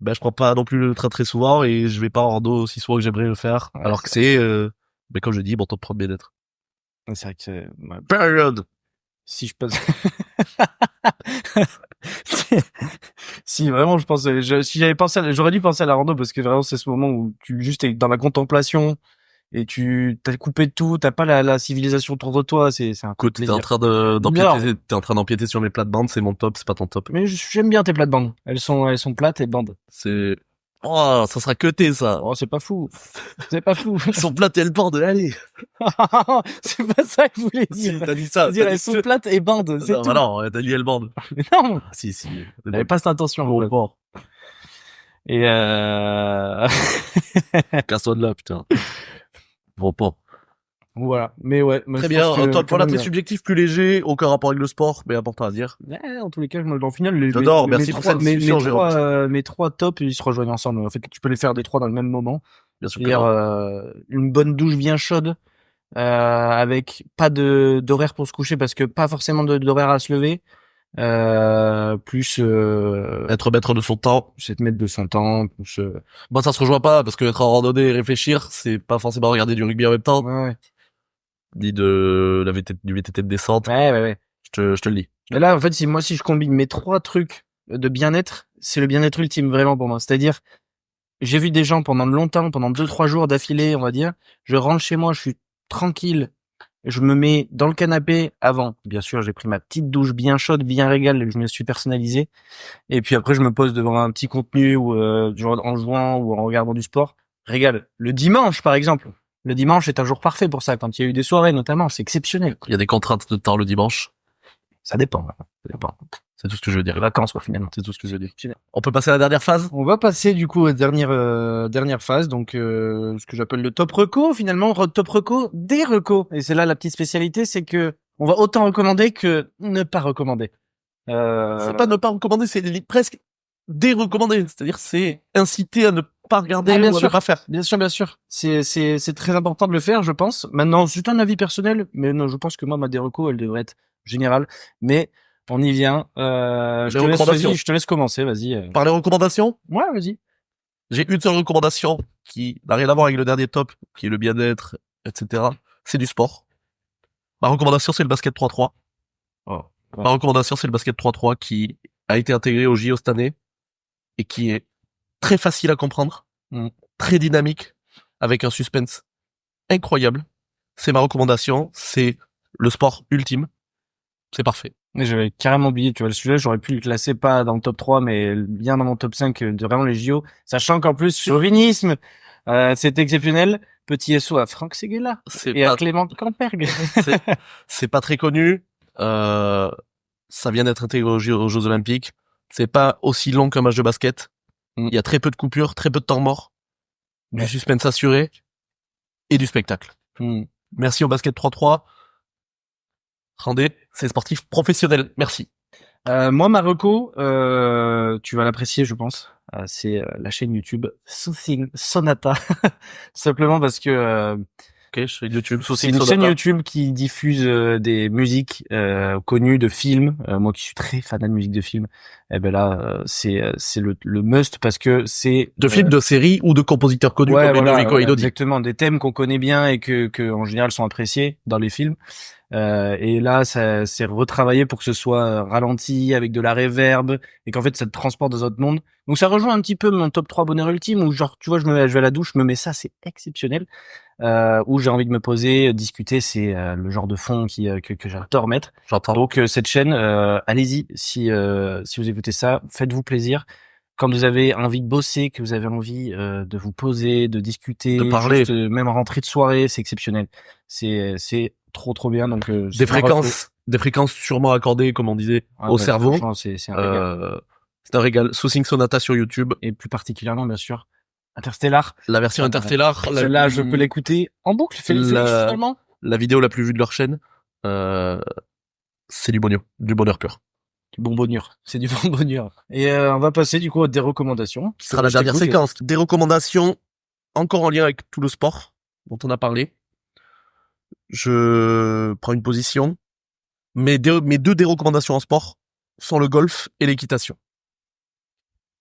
je prends pas non plus le train très souvent et je vais pas en rando aussi souvent que j'aimerais le faire. Ouais, alors que c'est, comme je dis, mon top 3 de bien-être. C'est vrai que c'est... Ouais. Period. Si je pense... si vraiment je pense, si j'avais pensé, j'aurais dû penser à la rando parce que vraiment c'est ce moment où tu juste es dans la contemplation et tu t'as coupé de tout, t'as pas la civilisation autour de toi, c'est un coup de Écoute, t'es plaisir. en train d'empiéter sur mes plates-bandes, c'est mon top, c'est pas ton top. Mais j'aime bien tes plates-bandes. Elles sont plates et bandes. Oh, ça sera cuté, ça. Oh, c'est pas fou. C'est pas fou. Elles sont plates et elles bordent, allez. C'est pas ça que je voulais dire. Si, t'as dit ça. Dire, elles sont plates et bandes, c'est Non, tout. bah non, t'as dit elles bordent. Mais non, Ah, si. j'avais pas cette intention. Bon, bon. Et Casse-toi de là, putain. Bon, pas. voilà. Mais ouais. moi, Très je bien, pense que top. quand Voilà, même, très subjectif, plus léger, aucun rapport avec le sport, mais important à dire. en tous les cas, au final, J'adore, merci pour cette discussion, Jérôme. mes trois tops, ils se rejoignent ensemble. En fait, tu peux les faire des trois dans le même moment. Bien sûr. C'est-à-dire, une bonne douche bien chaude, avec pas d'horaire pour se coucher parce que pas forcément d'horaire à se lever. Plus Être maître de son temps. 7 mètres de son temps, plus Moi, ça se rejoint pas, parce que être en randonnée et réfléchir, c'est pas forcément regarder du rugby en même temps, ouais. ni du VTT de descente. Ouais. Je te le dis. Mais là, en fait, si je combine mes trois trucs de bien-être, c'est le bien-être ultime vraiment pour moi. C'est-à-dire, j'ai vu des gens pendant longtemps, pendant 2-3 jours d'affilée, on va dire. Je rentre chez moi, je suis tranquille. Je me mets dans le canapé avant. Bien sûr, j'ai pris ma petite douche bien chaude, bien régale. Je me suis personnalisé. Et puis après, je me pose devant un petit contenu ou genre en jouant ou en regardant du sport. Régale. Le dimanche, par exemple. Le dimanche est un jour parfait pour ça. Quand il y a eu des soirées, notamment, c'est exceptionnel. Il y a des contraintes de temps le dimanche. Ça dépend. Ça dépend. C'est tout ce que je veux dire. Les vacances, quoi, finalement. C'est tout ce que je veux dire. On peut passer à la dernière phase? On va passer du coup à la dernière phase, donc ce que j'appelle le top reco, finalement, top reco des recos. Et c'est là la petite spécialité, c'est que on va autant recommander que ne pas recommander. C'est pas ne pas recommander, c'est presque dérecommander. C'est-à-dire, c'est inciter à ne pas regarder bien ou à sûr. ne pas faire. Bien sûr. C'est très important de le faire, je pense. Maintenant, c'est un avis personnel, mais non, je pense que moi, ma déreco, elle devrait être générale. Mais on y vient. Je te laisse commencer, vas-y. Par les recommandations? Ouais, vas-y. J'ai une seule recommandation qui n'a rien à voir avec le dernier top, qui est le bien-être, etc. C'est du sport. Ma recommandation, c'est le basket 3-3. Oh. Ma recommandation, c'est le basket 3-3 qui a été intégré au JO cette année et qui est très facile à comprendre, très dynamique, avec un suspense incroyable. C'est ma recommandation, c'est le sport ultime. C'est parfait. Mais j'avais carrément oublié, tu vois, le sujet, j'aurais pu le classer pas dans le top 3, mais bien dans mon top 5 de vraiment les JO. Sachant qu'en plus, chauvinisme, c'est exceptionnel. Petit SO à Franck Seguela et à Clément Campergue. C'est pas très connu. Ça vient d'être intégré aux Jeux Olympiques. C'est pas aussi long qu'un match de basket. Il y a très peu de coupures, très peu de temps mort, du suspense assuré et du spectacle. Merci au basket 3-3. Rendez, c'est sportif professionnel. Merci. Moi, ma reco, tu vas l'apprécier, je pense. C'est la chaîne YouTube Soothing Sonata. Simplement parce que Ok, chaîne YouTube. c'est une chaîne YouTube qui diffuse des musiques connues de films. Moi qui suis très fan de musique de films, et ben là c'est le must parce que c'est de films, de séries ou de compositeurs connus comme Ludovico Einaudi. Exactement, des thèmes qu'on connaît bien et que en général sont appréciés dans les films. Et là, ça c'est retravaillé pour que ce soit ralenti avec de la reverb et qu'en fait ça te transporte dans un autre monde. Donc ça rejoint un petit peu mon top 3 bonheur ultime où genre tu vois je vais à la douche, je me mets ça, c'est exceptionnel. Où j'ai envie de me poser, discuter, c'est le genre de fond que j'adore mettre. J'entends. Donc cette chaîne, allez-y si vous écoutez ça, faites-vous plaisir. Quand vous avez envie de bosser, que vous avez envie de vous poser, de discuter, de parler, juste, même en rentrée de soirée, c'est exceptionnel. C'est trop bien. Donc des fréquences sûrement accordées, comme on disait, au cerveau. C'est un régal. C'est un régal. Soothing Sonata sur YouTube et plus particulièrement bien sûr Interstellar. La version Interstellar. Celle-là, je peux l'écouter en boucle. Finalement. La vidéo la plus vue de leur chaîne, c'est du bonheur pur. Du bonbonnure. C'est du bonbonnure. Et on va passer du coup à des recommandations. Ce sera la dernière séquence. Des recommandations encore en lien avec tout le sport dont on a parlé. Je prends une position. Mes deux des recommandations en sport sont le golf et l'équitation.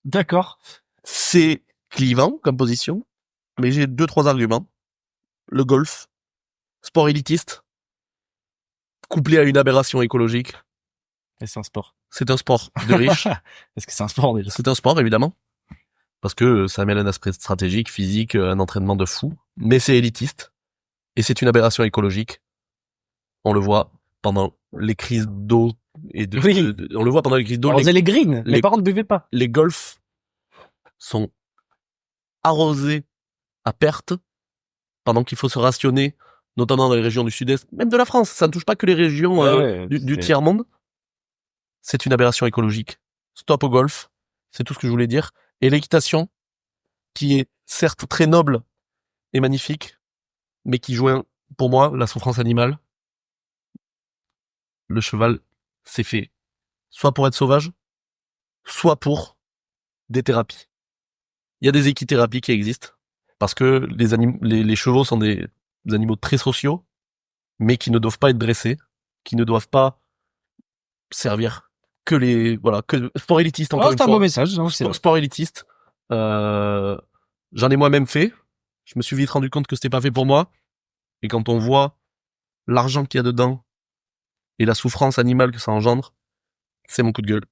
D'accord. C'est clivant comme position, mais j'ai 2-3 arguments. Le golf, sport élitiste, couplé à une aberration écologique. Et c'est un sport. C'est un sport de riches. Est-ce que c'est un sport déjà? C'est un sport, évidemment. Parce que ça mêle un aspect stratégique, physique, un entraînement de fou. Mais c'est élitiste. Et c'est une aberration écologique. On le voit pendant les crises d'eau Oui. on le voit pendant les crises d'eau. On faisait les greens. les- Mes parents ne buvaient pas. Les golfs sont arrosés à perte pendant qu'il faut se rationner, notamment dans les régions du sud-est, même de la France. Ça ne touche pas que les régions du tiers-monde. C'est une aberration écologique. Stop au golf. C'est tout ce que je voulais dire. Et l'équitation, qui est certes très noble et magnifique, mais qui joint, pour moi, la souffrance animale. Le cheval, c'est fait soit pour être sauvage, soit pour des thérapies. Il y a des équithérapies qui existent, parce que les chevaux sont des animaux très sociaux, mais qui ne doivent pas être dressés, qui ne doivent pas servir que sport élitiste encore une C'est un fois. beau message. Non, c'est Sport élitiste. J'en ai moi-même fait. Je me suis vite rendu compte que c'était pas fait pour moi. Et quand on voit l'argent qu'il y a dedans et la souffrance animale que ça engendre, c'est mon coup de gueule.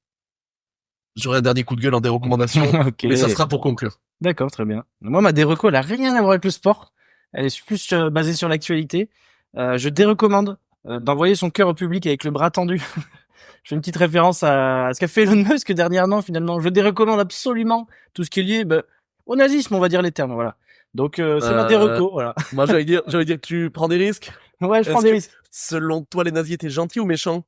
J'aurai un dernier coup de gueule en des recommandations, Ok. mais ça sera pour conclure. D'accord, très bien. Moi, ma déreco, elle a rien à voir avec le sport. Elle est plus basée sur l'actualité. Je dérecommande d'envoyer son cœur au public avec le bras tendu. Je fais une petite référence à ce qu'a fait Elon Musk dernièrement, finalement. Je dérecommande absolument tout ce qui est lié au nazisme, on va dire les termes, voilà. Donc, c'est ma déreco, voilà. Moi, j'allais dire que tu prends des risques. Ouais, je prends Est-ce des que, risques. selon toi, les nazis étaient gentils ou méchants?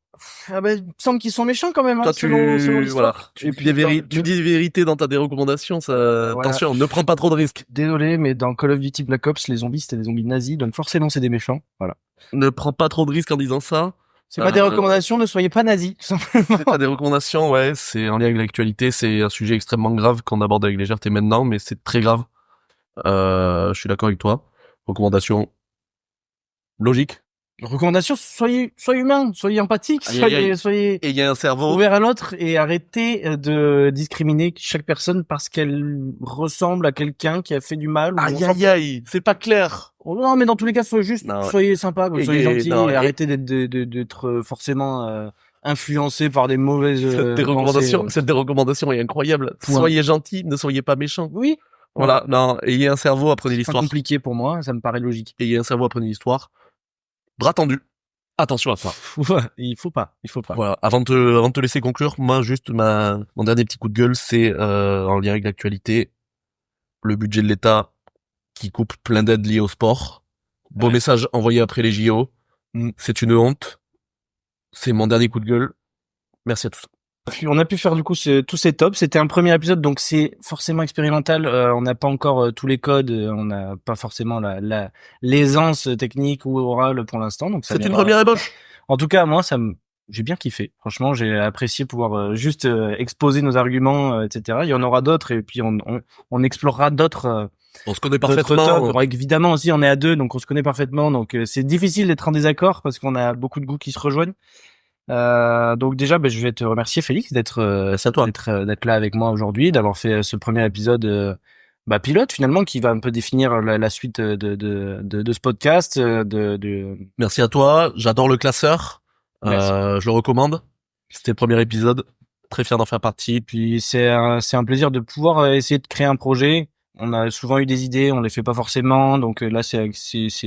Ah ben, il me semble qu'ils sont méchants quand même, hein, Toi, selon l'histoire. voilà, tu Et dis puis, tu dis des vérités dans ta dérecommandation, ça, Voilà. attention, ne prends pas trop de risques. Désolé, mais dans Call of Duty Black Ops, les zombies, c'était des zombies nazis, donc forcément, c'est des méchants. Voilà. Ne prends pas trop de risques en disant ça. C'est pas des recommandations, ne soyez pas nazis, tout simplement. C'est pas des recommandations, ouais, c'est en lien avec l'actualité, c'est un sujet extrêmement grave qu'on aborde avec légèreté maintenant, mais c'est très grave. Je suis d'accord avec toi. Recommandation logique. Recommandation, soyez humain, soyez empathique, soyez Et il y a un cerveau. ouvert à l'autre et arrêtez de discriminer chaque personne parce qu'elle ressemble à quelqu'un qui a fait du mal. Aïe, c'est pas clair. Non, mais dans tous les cas, soyez sympa, soyez gentil et arrêtez d'être forcément influencé par des mauvaises Cette dérecommandation est incroyable. Point. Soyez gentil, ne soyez pas méchant. Oui. Voilà, non, ayez un cerveau, apprenez C'est l'histoire. compliqué pour moi, ça me paraît logique. Ayez un cerveau, apprenez l'histoire. Bras tendu. Attention à ça. Il faut pas. Voilà. Avant de te laisser conclure, moi, juste mon dernier petit coup de gueule, c'est, en lien avec l'actualité, le budget de l'État qui coupe plein d'aides liées au sport. Beau message envoyé après les JO. C'est une honte. C'est mon dernier coup de gueule. Merci à tous. On a pu faire du coup tous ces tops. C'était un premier épisode, donc c'est forcément expérimental. On n'a pas encore tous les codes. On n'a pas forcément l'aisance technique ou orale pour l'instant. Donc c'est une première ébauche. En tout cas, moi, j'ai bien kiffé. Franchement, j'ai apprécié pouvoir juste exposer nos arguments, etc. Il y en aura d'autres et puis on explorera d'autres. On se connaît parfaitement. Bon, évidemment aussi, on est à deux, donc on se connaît parfaitement. Donc c'est difficile d'être en désaccord parce qu'on a beaucoup de goûts qui se rejoignent. Donc déjà, je vais te remercier Félix d'être là avec moi aujourd'hui, d'avoir fait ce premier épisode pilote finalement qui va un peu définir la suite de ce podcast. Merci à toi. J'adore le classeur. Merci. Je le recommande. C'était le premier épisode. Très fier d'en faire partie. Puis c'est un plaisir de pouvoir essayer de créer un projet. On a souvent eu des idées, on les fait pas forcément. Donc là, c'est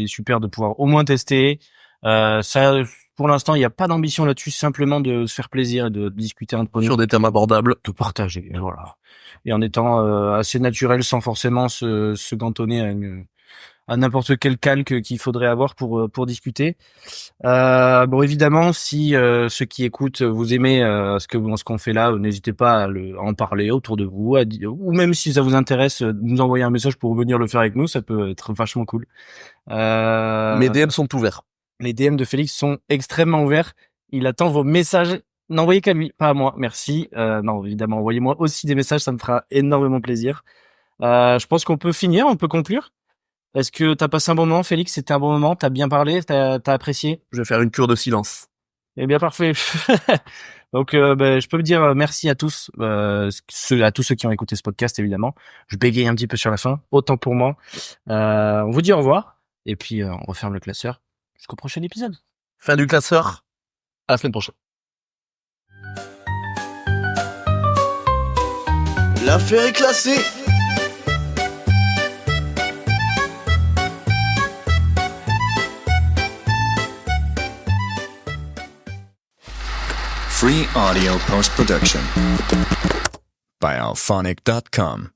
super de pouvoir au moins tester. Ça. Pour l'instant, il n'y a pas d'ambition là-dessus, simplement de se faire plaisir et de discuter entre nous. Sur des thèmes abordables. De partager, voilà. Et en étant assez naturel, sans forcément se gantonner à n'importe quel calque qu'il faudrait avoir pour discuter. Bon, évidemment, si ceux qui écoutent, vous aimez ce qu'on fait là, n'hésitez pas à en parler autour de vous, ou même si ça vous intéresse, nous envoyer un message pour venir le faire avec nous, ça peut être vachement cool. Mes DM sont ouverts. Les DM de Félix sont extrêmement ouverts. Il attend vos messages. N'envoyez qu'à lui, pas à moi. Merci. Non, évidemment, envoyez-moi aussi des messages. Ça me fera énormément plaisir. Je pense qu'on peut finir, on peut conclure. Est-ce que t'as passé un bon moment, Félix? C'était un bon moment. T'as bien parlé, t'as apprécié? Je vais faire une cure de silence. Eh bien, parfait. Donc, je peux me dire merci à tous, à tous ceux qui ont écouté ce podcast, évidemment. Je bégaye un petit peu sur la fin, autant pour moi. On vous dit au revoir. Et puis, on referme le classeur. Jusqu'au prochain épisode. Fin du classeur. À la semaine prochaine. L'affaire est classée. Free audio post-production by alphonic.com.